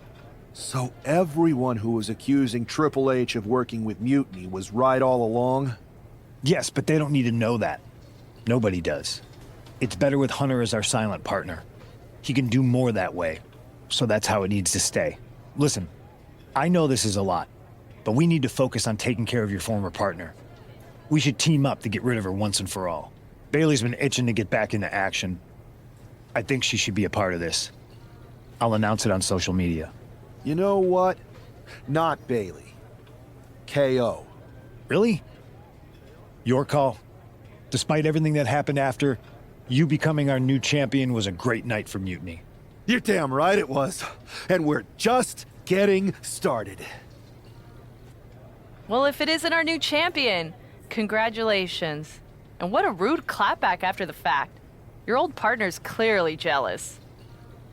So everyone who was accusing Triple H of working with Mutiny was right all along? Yes, but they don't need to know that. Nobody does. It's better with Hunter as our silent partner. He can do more that way, so that's how it needs to stay. Listen, I know this is a lot, but we need to focus on taking care of your former partner. We should team up to get rid of her once and for all. Bailey's been itching to get back into action. I think she should be a part of this. I'll announce it on social media. You know what? Not Bailey. KO. Really? Your call. Despite everything that happened after, you becoming our new champion was a great night for Mutiny. You're damn right it was. And we're just getting started. Well, if it isn't our new champion, congratulations. And what a rude clapback after the fact. Your old partner's clearly jealous.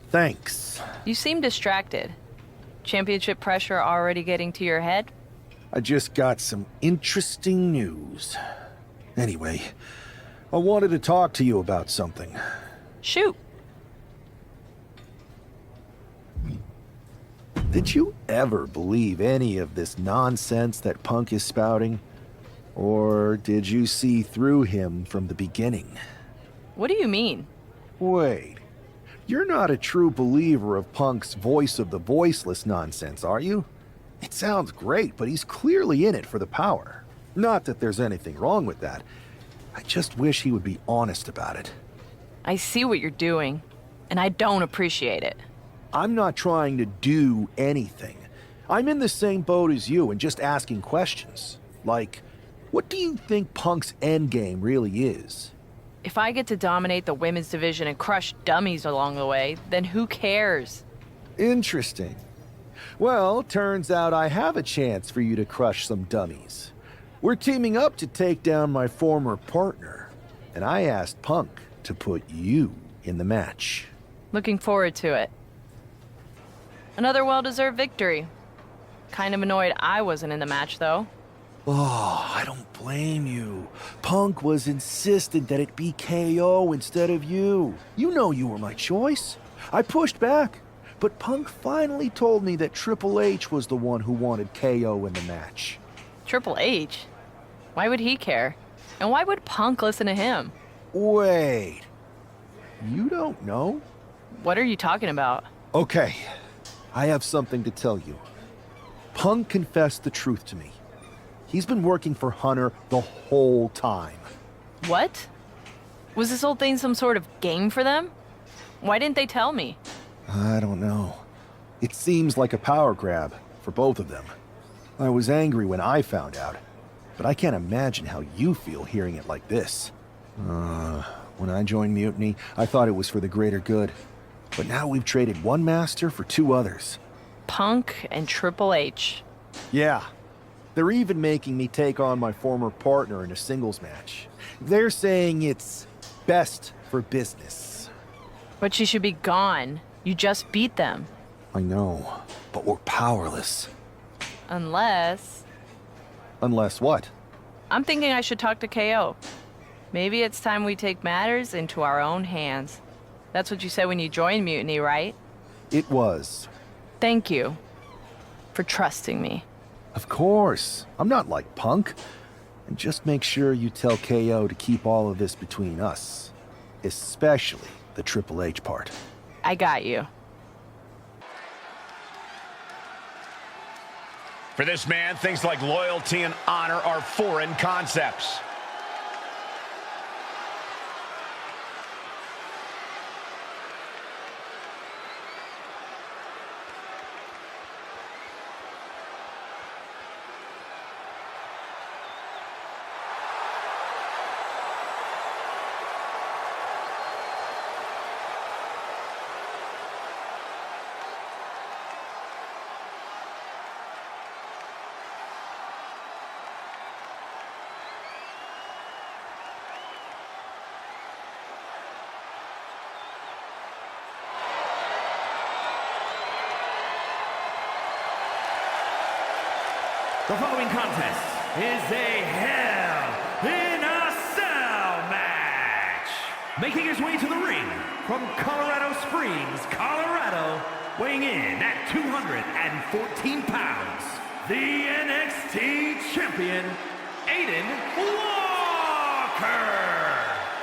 Thanks. You seem distracted. Championship pressure already getting to your head? I just got some interesting news. Anyway, I wanted to talk to you about something. Shoot. Did you ever believe any of this nonsense that Punk is spouting? Or did you see through him from the beginning? What do you mean? Wait. You're not a true believer of Punk's voice of the voiceless nonsense, are you? It sounds great, but he's clearly in it for the power. Not that there's anything wrong with that. I just wish he would be honest about it. I see what you're doing, and I don't appreciate it. I'm not trying to do anything. I'm in the same boat as you and just asking questions. Like, what do you think Punk's endgame really is? If I get to dominate the women's division and crush dummies along the way, then who cares? Interesting. Well, turns out I have a chance for you to crush some dummies. We're teaming up to take down my former partner, and I asked Punk to put you in the match. Looking forward to it. Another well-deserved victory. Kind of annoyed I wasn't in the match, though. Oh, I don't blame you. Punk was insistent that it be KO instead of you. You know you were my choice. I pushed back, but Punk finally told me that Triple H was the one who wanted KO in the match. Triple H? Why would he care? And why would Punk listen to him? Wait. You don't know? What are you talking about? Okay. I have something to tell you. Punk confessed the truth to me. He's been working for Hunter the whole time. What? Was this whole thing some sort of game for them? Why didn't they tell me? I don't know. It seems like a power grab for both of them. I was angry when I found out, but I can't imagine how you feel hearing it like this. When I joined Mutiny, I thought it was for the greater good. But now we've traded one master for two others. Punk and Triple H. Yeah. They're even making me take on my former partner in a singles match. They're saying it's best for business. But she should be gone. You just beat them. I know, but we're powerless. Unless... Unless what? I'm thinking I should talk to KO. Maybe it's time we take matters into our own hands. That's what you said when you joined Mutiny, right? It was. Thank you for trusting me. Of course. I'm not like Punk. And just make sure you tell KO to keep all of this between us. Especially the Triple H part. I got you. For this man, things like loyalty and honor are foreign concepts. The following contest is a Hell in a Cell match. Making his way to the ring from Colorado Springs, Colorado, weighing in at 214 pounds, the NXT champion, Aiden Walker.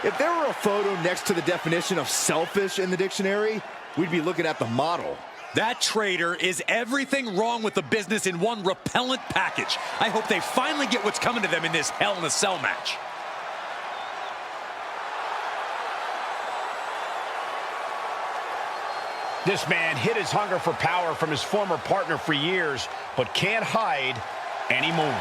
If there were a photo next to the definition of selfish in the dictionary, we'd be looking at the model. That traitor is everything wrong with the business in one repellent package. I hope they finally get what's coming to them in this Hell in a Cell match. This man hid his hunger for power from his former partner for years, but can't hide anymore.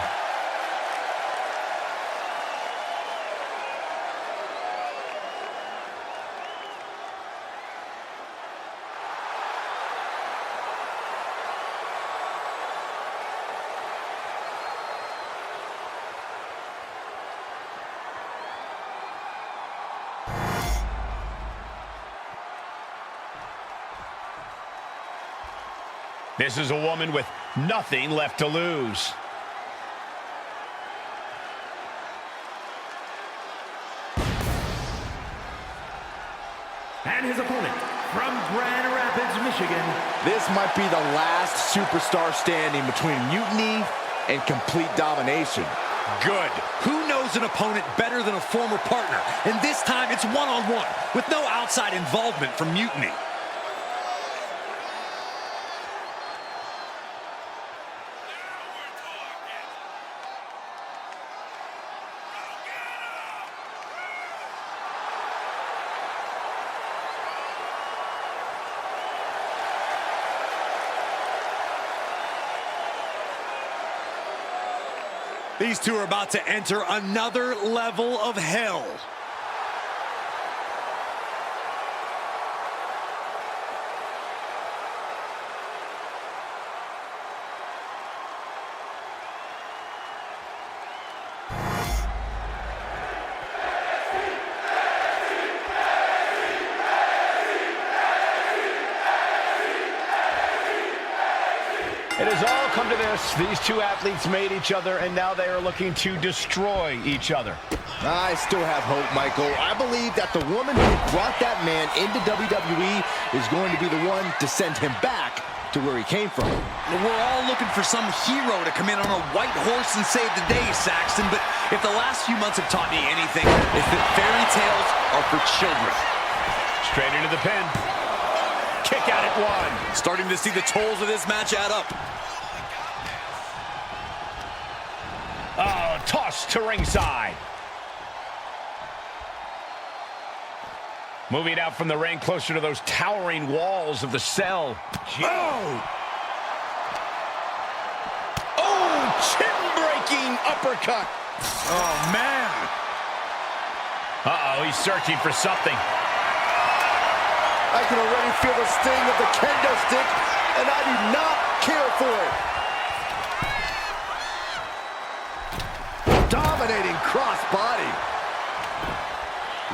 This is a woman with nothing left to lose. And his opponent from Grand Rapids, Michigan. This might be the last superstar standing between mutiny and complete domination. Good. Who knows an opponent better than a former partner? And this time it's one-on-one with no outside involvement from Mutiny. These two are about to enter another level of hell. It has all come to this. These two athletes made each other, and now they are looking to destroy each other. I still have hope, Michael. I believe that the woman who brought that man into WWE is going to be the one to send him back to where he came from. We're all looking for some hero to come in on a white horse and save the day, Saxton, but if the last few months have taught me anything, it's that fairy tales are for children. Straight into the pin. Kick out at one. Starting to see the tolls of this match add up. Oh, toss to ringside. Moving out from the ring closer to those towering walls of the cell. Oh! Oh, chin-breaking uppercut. Oh, man. Uh-oh, he's searching for something. I can already feel the sting of the kendo stick, and I do not care for it. Dominating crossbody.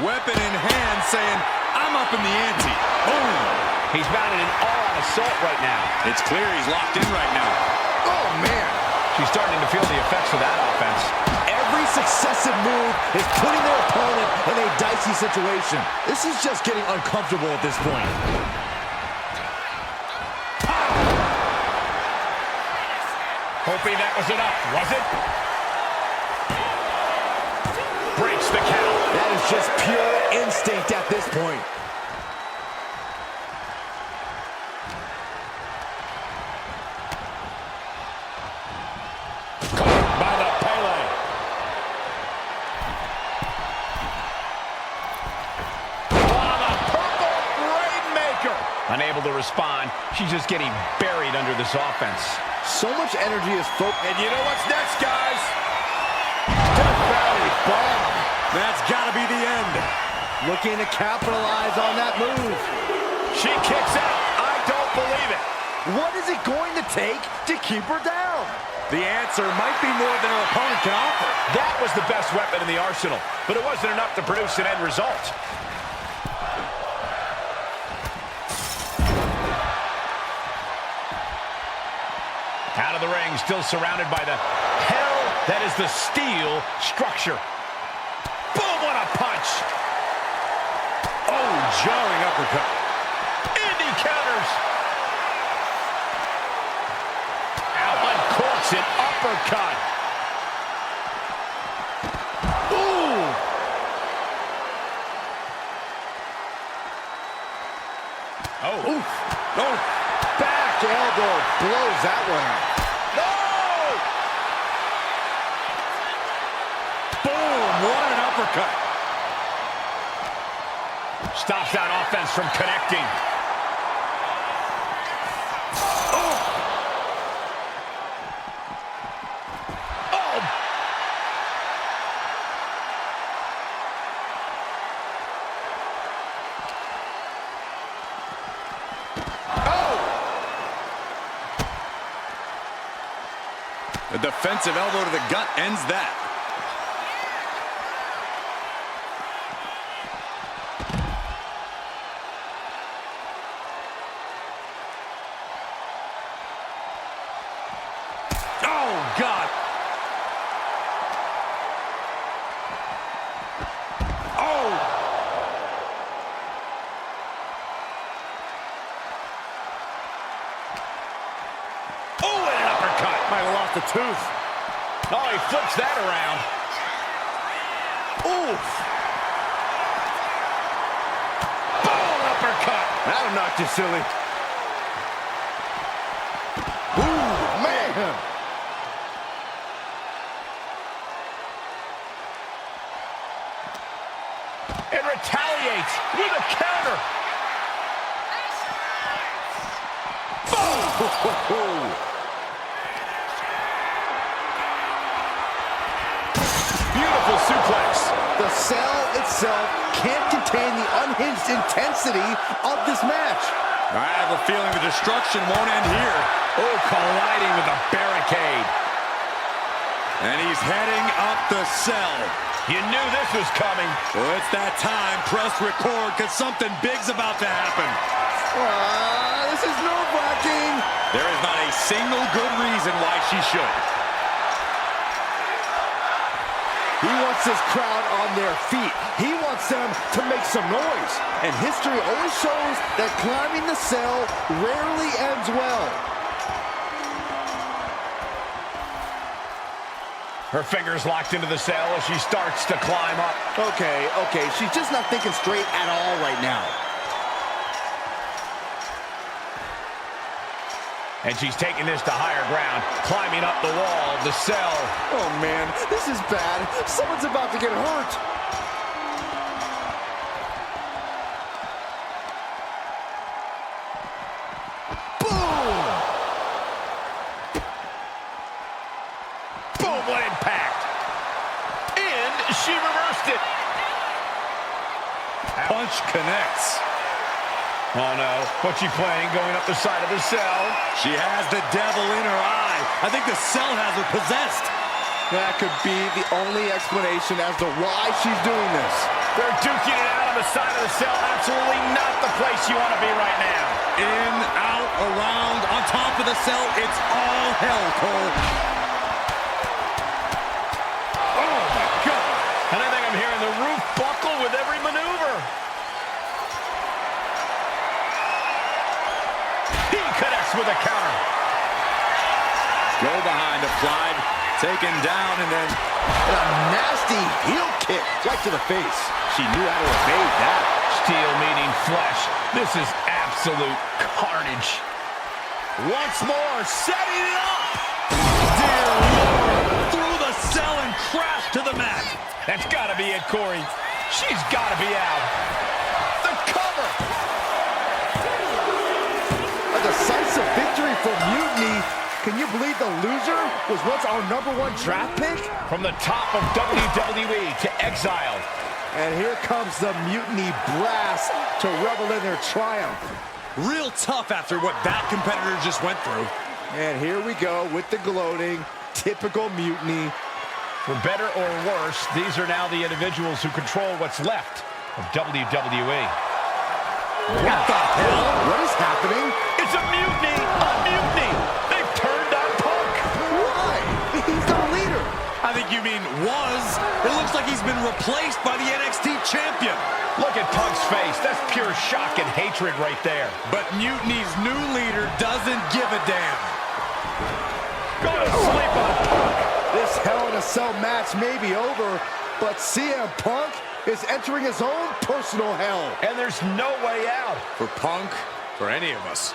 Weapon in hand saying, I'm up in the ante. Boom. He's mounted an all-out assault right now. It's clear he's locked in right now. Oh, man. She's starting to feel the effects of that offense. Every successive move is putting their opponent in a dicey situation. This is just getting uncomfortable at this point. Hoping that was enough, was it? Breaks the count. That is just pure instinct at this point. Caught by the Pele. Oh, the purple Rainmaker. Unable to respond. She's just getting buried under this offense. So much energy is focused. And you know what's next, guys? Death Valley bomb. That's got to be the end. Looking to capitalize on that move. She kicks out. I don't believe it. What is it going to take to keep her down? The answer might be more than her opponent can offer. That was the best weapon in the arsenal, but it wasn't enough to produce an end result. Out of the ring, still surrounded by the Hell That is the steel structure. Boom, what a punch. Oh, jarring uppercut. And he counters. Now uncorks an uppercut. Ooh. Oh. Oof. No. Back elbow blows that one out. No! Boom, what an uppercut. Stops that offense from connecting. Oh! Oh! A defensive elbow to the gut ends that. Oh, God. Oh. Oh, and an uppercut. Might have lost a tooth. Oh, he flips that around. Oof. Boom, uppercut. That'll knock you silly. Ooh, man. And retaliates with a counter. Boom. Beautiful suplex. The cell itself can't contain the unhinged intensity of this match. I have a feeling the destruction won't end here. Oh, colliding with a barricade. And he's heading up the cell. You knew this was coming. Well, it's that time. Press record, because something big's about to happen. This is nerve-wracking. There is not a single good reason why she should. He wants this crowd on their feet. He wants them to make some noise. And history always shows that climbing the cell rarely ends well. Her fingers locked into the cell as she starts to climb up. Okay, she's just not thinking straight at all right now. And she's taking this to higher ground, climbing up the wall, the cell. Oh man, this is bad. Someone's about to get hurt. Boom! Boom, what impact! And she reversed it. Punch connects. Oh no, what's she planning, going up the side of the cell? She has the devil in her eye. I think the cell has her possessed. That could be the only explanation as to why she's doing this. They're duking it out on the side of the cell. Absolutely not the place you want to be right now. In, out, around, on top of the cell. It's all hell, Cole. Oh my God. And I think I'm hearing the roof buckle with every maneuver. He connects with a counter. Go behind, applied, taken down, and then a nasty heel kick right to the face. She knew how to evade that. Steel meeting flesh. This is absolute carnage. Once more, setting it up. Dear Lord, through the cell and crashed to the mat. That's got to be it, Corey. She's got to be out. The cover. A decisive victory for Mutiny. Can you believe the loser was once our #1 draft pick? From the top of WWE to exile. And here comes the Mutiny brass to revel in their triumph. Real tough after what that competitor just went through. And here we go with the gloating. Typical Mutiny. For better or worse, these are now the individuals who control what's left of WWE. What the hell? What is happening? It's a mutiny! A mutiny! They've turned on Punk! Why? He's their leader. you mean was. It looks like he's been replaced by the NXT champion. Look at Punk's face. That's pure shock and hatred right there. But Mutiny's new leader doesn't give a damn. Go to sleep on Punk. This Hell in a Cell match may be over, but CM Punk is entering his own personal hell. And there's no way out. For Punk, for any of us.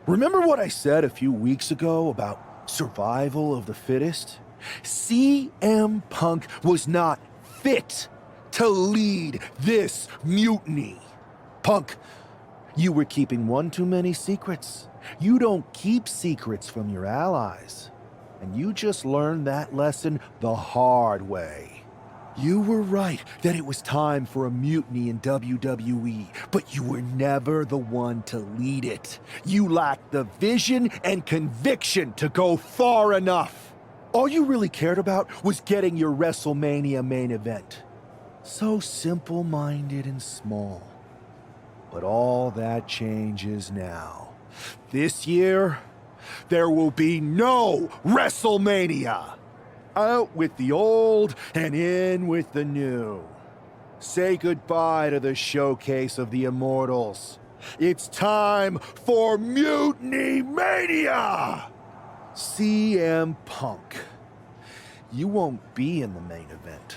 Remember what I said a few weeks ago about survival of the fittest? CM Punk was not fit to lead this mutiny. Punk, you were keeping one too many secrets. You don't keep secrets from your allies. And you just learned that lesson the hard way. You were right that it was time for a mutiny in WWE, but you were never the one to lead it. You lacked the vision and conviction to go far enough. All you really cared about was getting your WrestleMania main event. So simple-minded and small. But all that changes now. This year, there will be no WrestleMania. Out with the old and in with the new. Say goodbye to the showcase of the Immortals. It's time for Mutiny Mania! CM Punk. You won't be in the main event.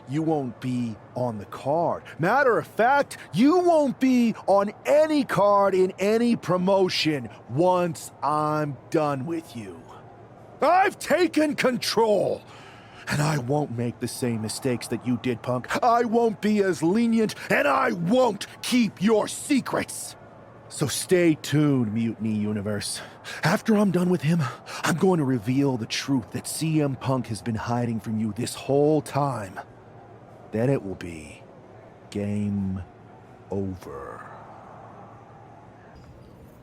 You won't be on the card. Matter of fact, you won't be on any card in any promotion once I'm done with you. I've taken control, and I won't make the same mistakes that you did, Punk. I won't be as lenient, and I won't keep your secrets. So stay tuned, Mutiny Universe. After I'm done with him, I'm going to reveal the truth that CM Punk has been hiding from you this whole time. Then it will be game over.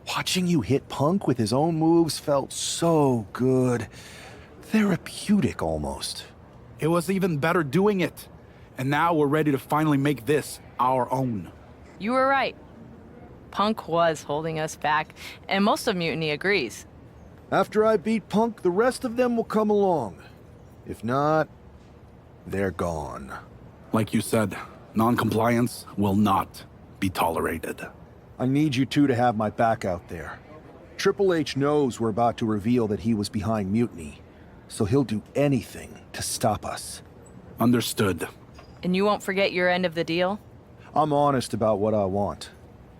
Watching you hit Punk with his own moves felt so good. Therapeutic, almost. It was even better doing it. And now we're ready to finally make this our own. You were right. Punk was holding us back, and most of Mutiny agrees. After I beat Punk, the rest of them will come along. If not, they're gone. Like you said, non-compliance will not be tolerated. I need you two to have my back out there. Triple H knows we're about to reveal that he was behind Mutiny, so he'll do anything to stop us. Understood. And you won't forget your end of the deal? I'm honest about what I want.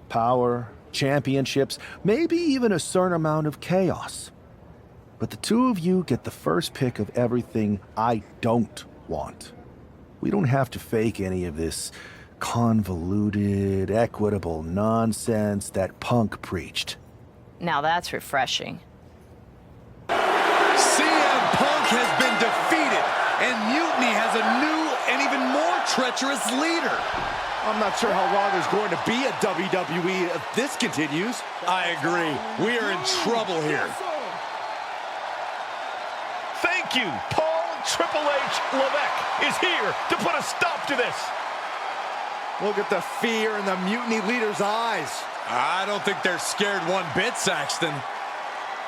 Power, championships, maybe even a certain amount of chaos. But the two of you get the first pick of everything I don't want. We don't have to fake any of this convoluted, equitable nonsense that Punk preached. Now that's refreshing. CM Punk has been defeated, and Mutiny has a new and even more treacherous leader. I'm not sure how long there's going to be a WWE if this continues. I agree. We are in trouble here. Thank you. Paul Triple H Levesque is here to put a stop to this. Look at the fear in the Mutiny leader's eyes. I don't think they're scared one bit, Saxton.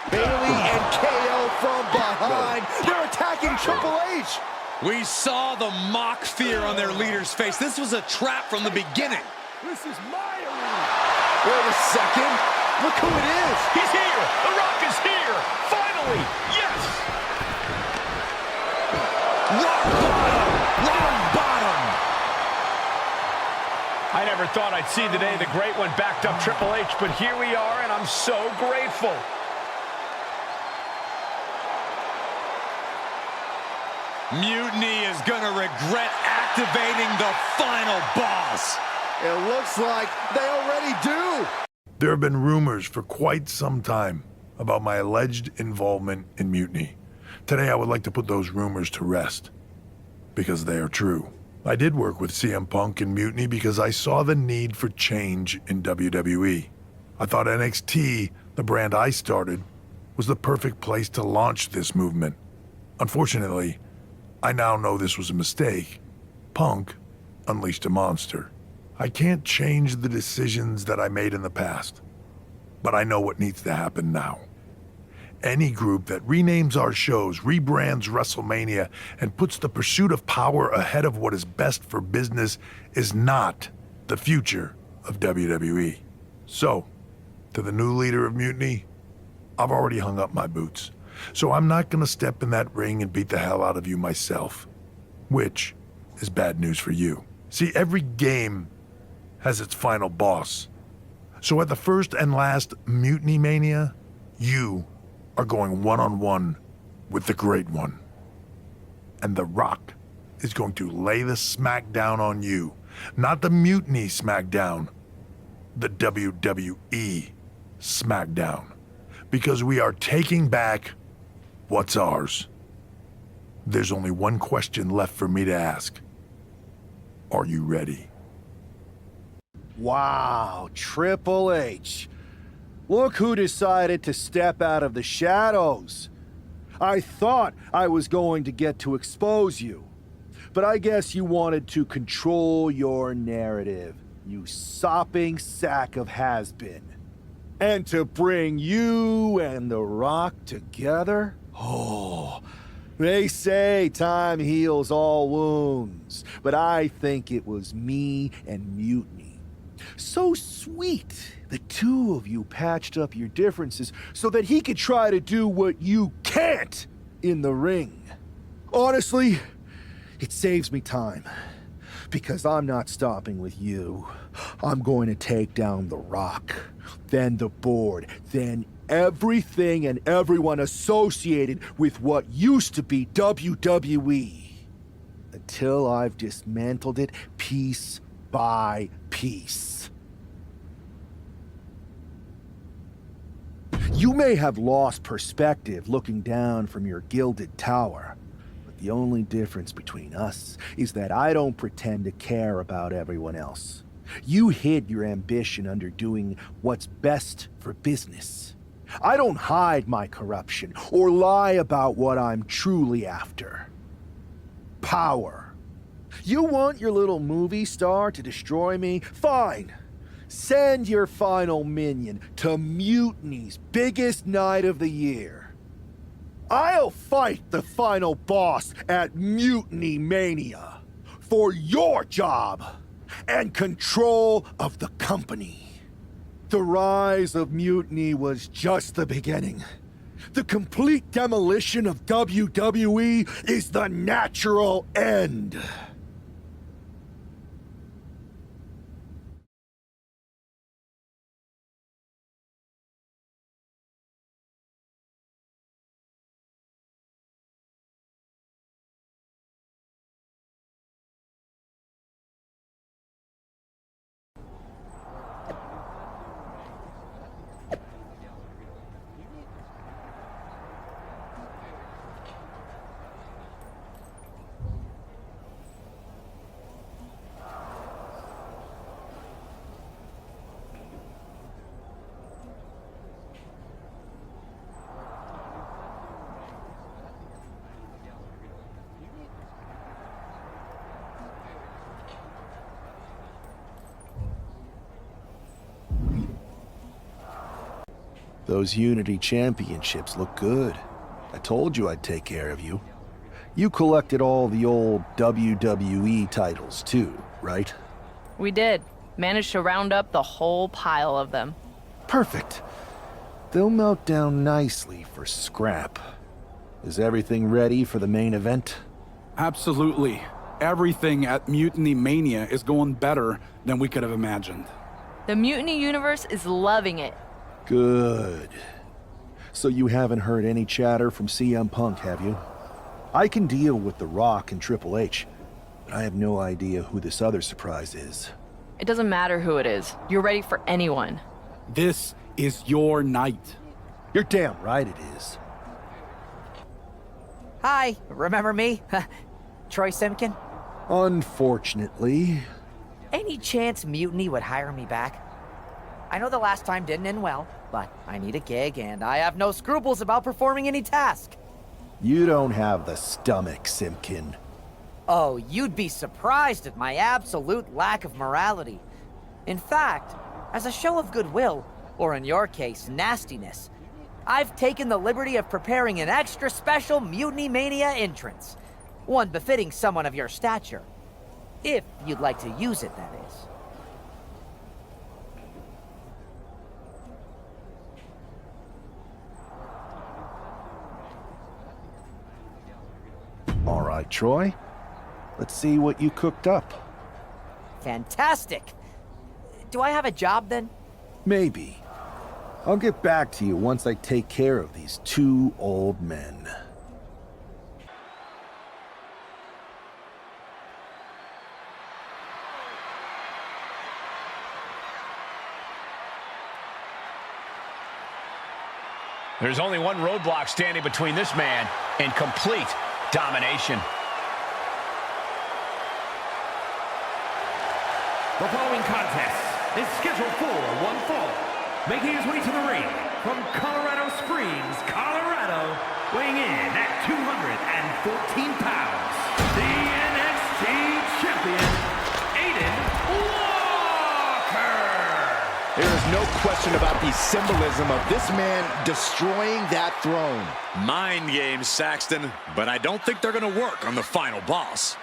Bailey and KO from behind. They're attacking Triple H. We saw the mock fear on their leader's face. This was a trap from the beginning. This is my arena. Wait a second. Look who it is. He's here. The Rock is here. Finally. Yes. Rock bottom. Rock bottom. I never thought I'd see the day the Great One backed up Triple H, but here we are, and I'm so grateful. Mutiny is gonna regret activating the final boss. It looks like they already do. There have been rumors for quite some time about my alleged involvement in Mutiny. Today I would like to put those rumors to rest, because they are true. I did work with CM Punk in Mutiny because I saw the need for change in WWE. I thought NXT, the brand I started, was the perfect place to launch this movement. Unfortunately, I now know this was a mistake. Punk unleashed a monster. I can't change the decisions that I made in the past, but I know what needs to happen now. Any group that renames our shows, rebrands WrestleMania, and puts the pursuit of power ahead of what is best for business is not the future of WWE. So, to the new leader of Mutiny, I've already hung up my boots. So I'm not gonna step in that ring and beat the hell out of you myself. Which is bad news for you. See, every game has its final boss. So at the first and last Mutiny Mania, you are going one-on-one with the Great One. And The Rock is going to lay the smackdown on you. Not the Mutiny smackdown, the WWE smackdown. Because we are taking back what's ours. There's only one question left for me to ask. Are you ready? Wow, Triple H. Look who decided to step out of the shadows. I thought I was going to get to expose you, but I guess you wanted to control your narrative, you sopping sack of has-been. And to bring you and The Rock together? Oh, they say time heals all wounds, but I think it was me and Mutiny. So sweet, the two of you patched up your differences so that he could try to do what you can't in the ring. Honestly, it saves me time, because I'm not stopping with you. I'm going to take down The Rock, then the board, then everything and everyone associated with what used to be WWE, until I've dismantled it piece by piece. You may have lost perspective looking down from your gilded tower, but the only difference between us is that I don't pretend to care about everyone else. You hid your ambition under doing what's best for business. I don't hide my corruption or lie about what I'm truly after. Power. You want your little movie star to destroy me? Fine. Send your final minion to Mutiny's biggest night of the year. I'll fight the final boss at Mutiny Mania for your job and control of the company. The rise of Mutiny was just the beginning. The complete demolition of WWE is the natural end. Those Unity Championships look good. I told you I'd take care of you. You collected all the old WWE titles too, right? We did. Managed to round up the whole pile of them. Perfect. They'll melt down nicely for scrap. Is everything ready for the main event? Absolutely. Everything at Mutiny Mania is going better than we could have imagined. The Mutiny universe is loving it. Good. So you haven't heard any chatter from CM Punk, have you? I can deal with The Rock and Triple H, but I have no idea who this other surprise is. It doesn't matter who it is. You're ready for anyone. This is your night. You're damn right it is. Hi, remember me? Troy Simkin? Unfortunately. Any chance Mutiny would hire me back? I know the last time didn't end well, but I need a gig and I have no scruples about performing any task. You don't have the stomach, Simkin. Oh, you'd be surprised at my absolute lack of morality. In fact, as a show of goodwill, or in your case, nastiness, I've taken the liberty of preparing an extra special Mutiny Mania entrance. One befitting someone of your stature. If you'd like to use it, that is. All right, Troy. Let's see what you cooked up. Fantastic! Do I have a job then? Maybe. I'll get back to you once I take care of these two old men. There's only one roadblock standing between this man and complete domination. The following contest is scheduled for one fall. Making his way to the ring from Colorado Springs, Colorado, weighing in at 214 pounds, the NXT champion, Aiden Walker. There is no question about the symbolism of this man destroying that throne. Mind games, Saxton, but I don't think they're going to work on the final boss.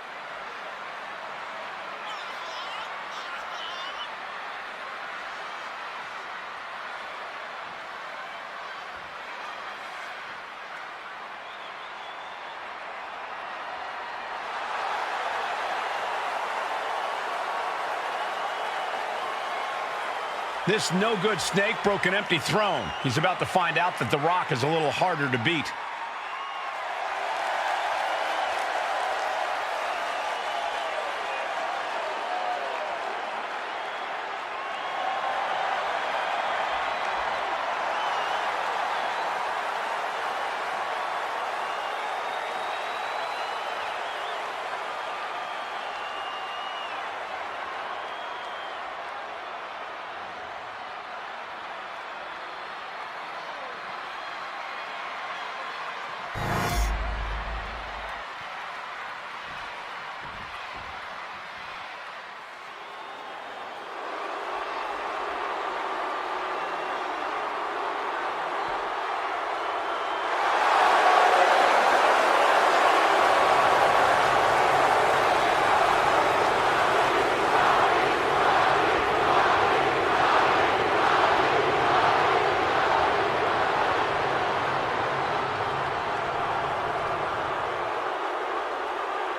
This no-good snake broke an empty throne. He's about to find out that The Rock is a little harder to beat.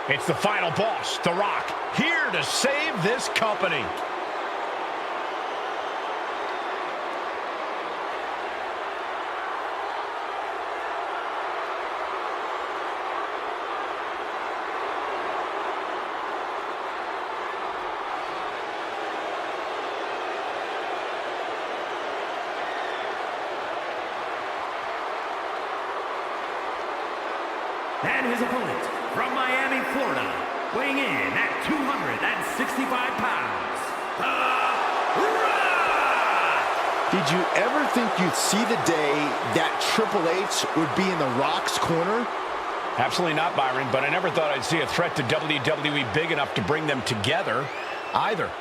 It's the final boss, The Rock, here to save this company. And his opponent, from Miami, Florida, weighing in at 265 pounds, The Rock! Did you ever think you'd see the day that Triple H would be in The Rock's corner? Absolutely not, Byron, but I never thought I'd see a threat to WWE big enough to bring them together either.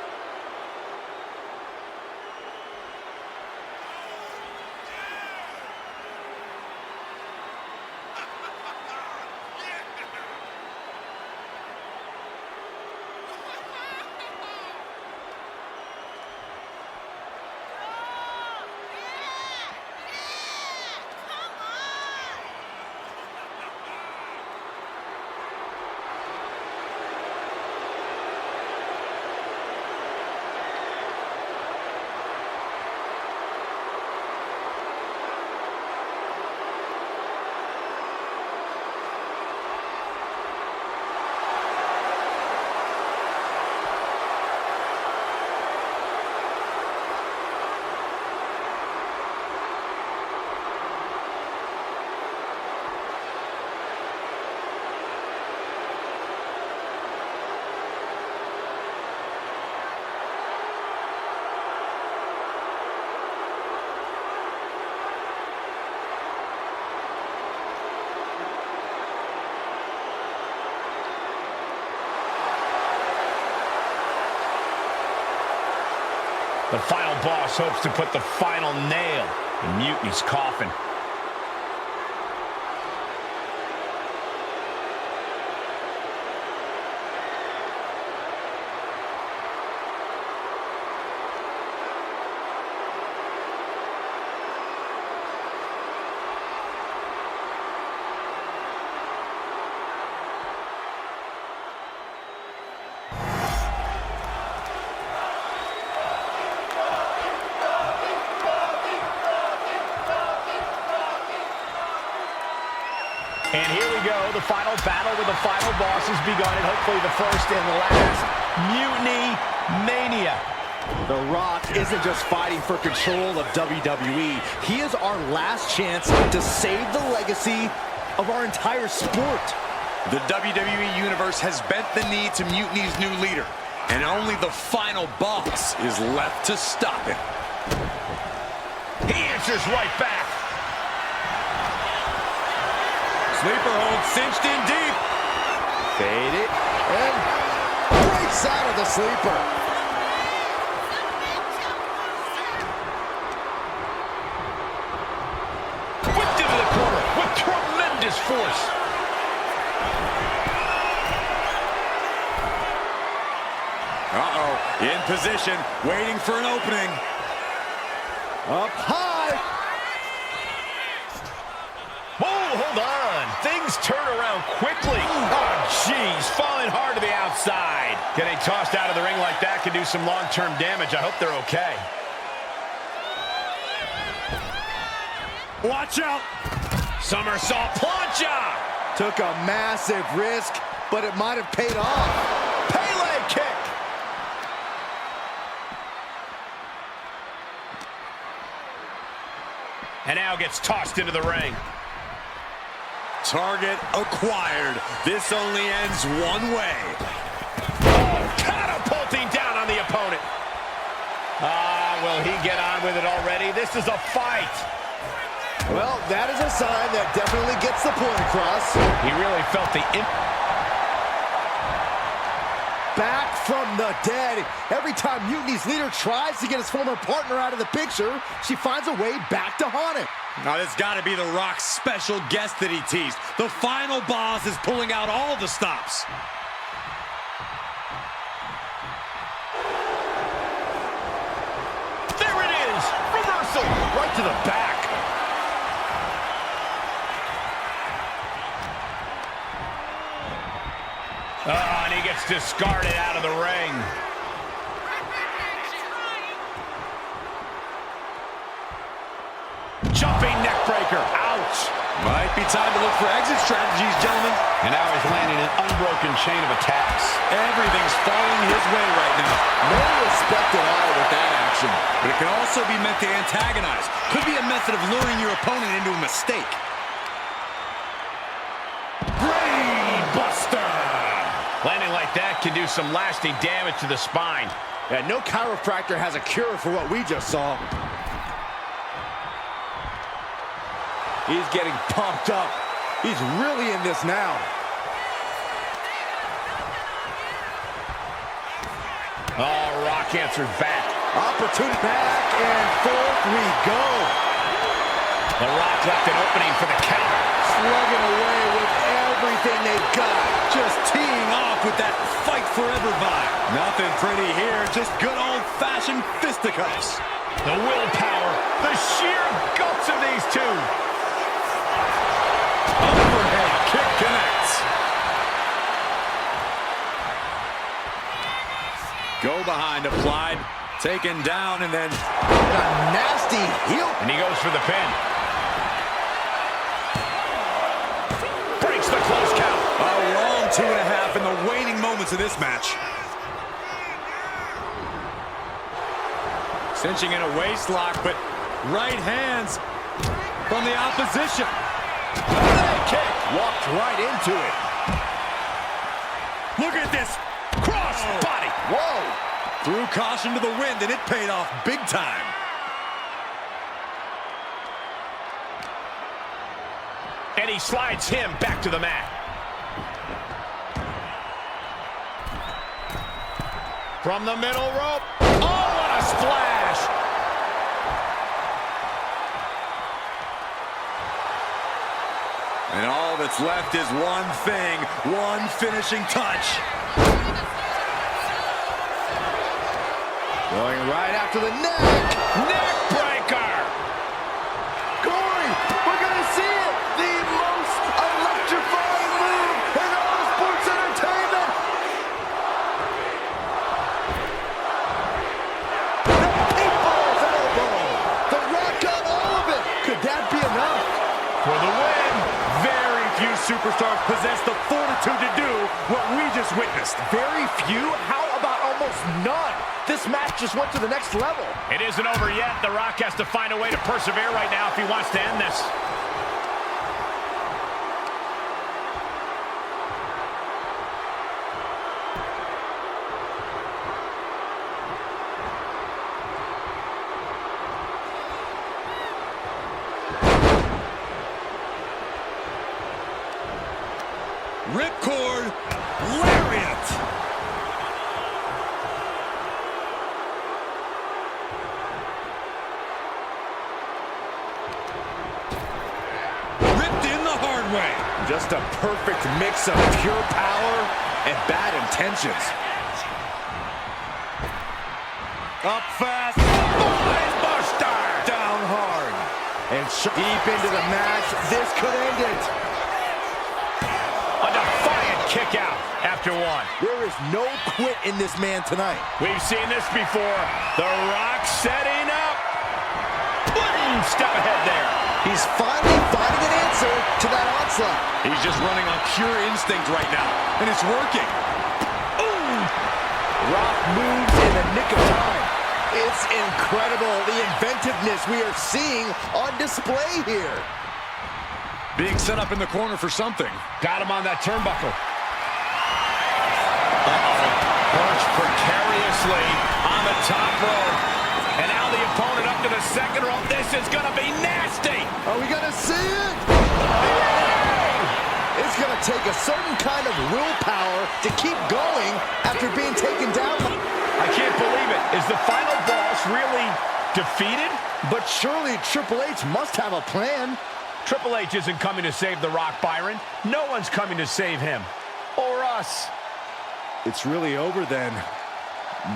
The final boss hopes to put the final nail in Mutiny's coffin. our battle with the final boss has begun, and hopefully the first and last Mutiny Mania. The Rock isn't just fighting for control of WWE. He is our last chance to save the legacy of our entire sport. The WWE Universe has bent the knee to Mutiny's new leader, and only the final boss is left to stop him. He answers right back. Sleeper hold cinched in deep. Fade it, and breaks out of the sleeper. Whipped into the corner with tremendous force. Uh-oh, in position, waiting for an opening. Up high. Oh, hold on. Things turn around quickly. Oh, jeez. Falling hard to the outside. Getting tossed out of the ring like that can do some long-term damage. I hope they're okay. Watch out. Somersault plancha. Took a massive risk, but it might have paid off. Pele kick. And now gets tossed into the ring. Target acquired. This only ends one way. Oh, catapulting down on the opponent. Will he get on with it already? This is a fight. Well, that is a sign that definitely gets the point across. He really felt the Back from the dead. Every time Mutiny's leader tries to get his former partner out of the picture, she finds a way back to haunt it. Now, this got to be the Rock's special guest that he teased. The final boss is pulling out all the stops. There it is! Reversal! Right to the back. And he gets discarded out of the ring. Jumping neck breaker. Ouch. Might be time to look for exit strategies, gentlemen. And now he's landing an unbroken chain of attacks. Everything's falling his way right now. No respect at all with that action. But it can also be meant to antagonize. Could be a method of luring your opponent into a mistake. Brainbuster. Landing like that can do some lasting damage to the spine. Yeah, no chiropractor has a cure for what we just saw. He's getting pumped up. He's really in this now. Oh, Rock answered back. Opportunity back, and forth we go. The Rock left an opening for the counter. Slugging away with everything they've got. Just teeing off with that fight forever vibe. Nothing pretty here, just good old-fashioned fisticuffs. The willpower, the sheer guts of these two. Overhead kick connects. Go behind applied, taken down, and then a nasty heel. And he goes for the pin. Breaks the close count. A long 2.5 in the waning moments of this match. Cinching in a waist lock, but right hands from the opposition. Leg kick. Walked right into it. Look at this. Cross body. Whoa. Threw caution to the wind, and it paid off big time. And he slides him back to the mat. From the middle rope. Oh, what a splash. And all that's left is one thing, one finishing touch. Going right after the neck. Neck breaker. Corey, we're going to see it. The most electrifying move in all sports entertainment. The people's elbow. The Rock got all of it. Could that be enough? For the win. Very few superstars possess the full what we just witnessed? Very few? How about almost none? This match just went to the next level. It isn't over yet. The Rock has to find a way to persevere right now if he wants to end this. Ripcord lariat. Ripped in the hard way. Just a perfect mix of pure power and bad intentions. Up fast. Buster. Down hard. And deep into the match. This could end it. A defiant kick out after one. There is no quit in this man tonight. We've seen this before. The Rock setting up. Boom! Step ahead there. He's finally finding an answer to that onslaught. He's just running on pure instinct right now, and it's working. Ooh! Rock moves in the nick of time. It's incredible, the inventiveness we are seeing on display here. Being set up in the corner for something. Got him on that turnbuckle. Uh-oh. Perched precariously on the top rope. And now the opponent up to the second rope. This is going to be nasty. Are we going to see it? It's going to take a certain kind of willpower to keep going after being taken down. I can't believe it. Is the final boss really defeated? But surely Triple H must have a plan. Triple H isn't coming to save The Rock, Byron. No one's coming to save him. Or us. It's really over then.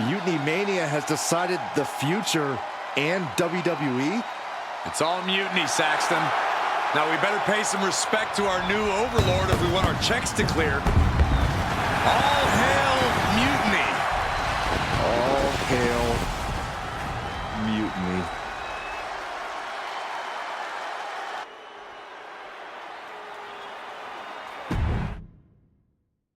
Mutiny Mania has decided the future and WWE. It's all mutiny, Saxton. Now we better pay some respect to our new overlord if we want our checks to clear. All hail mutiny. All hail mutiny.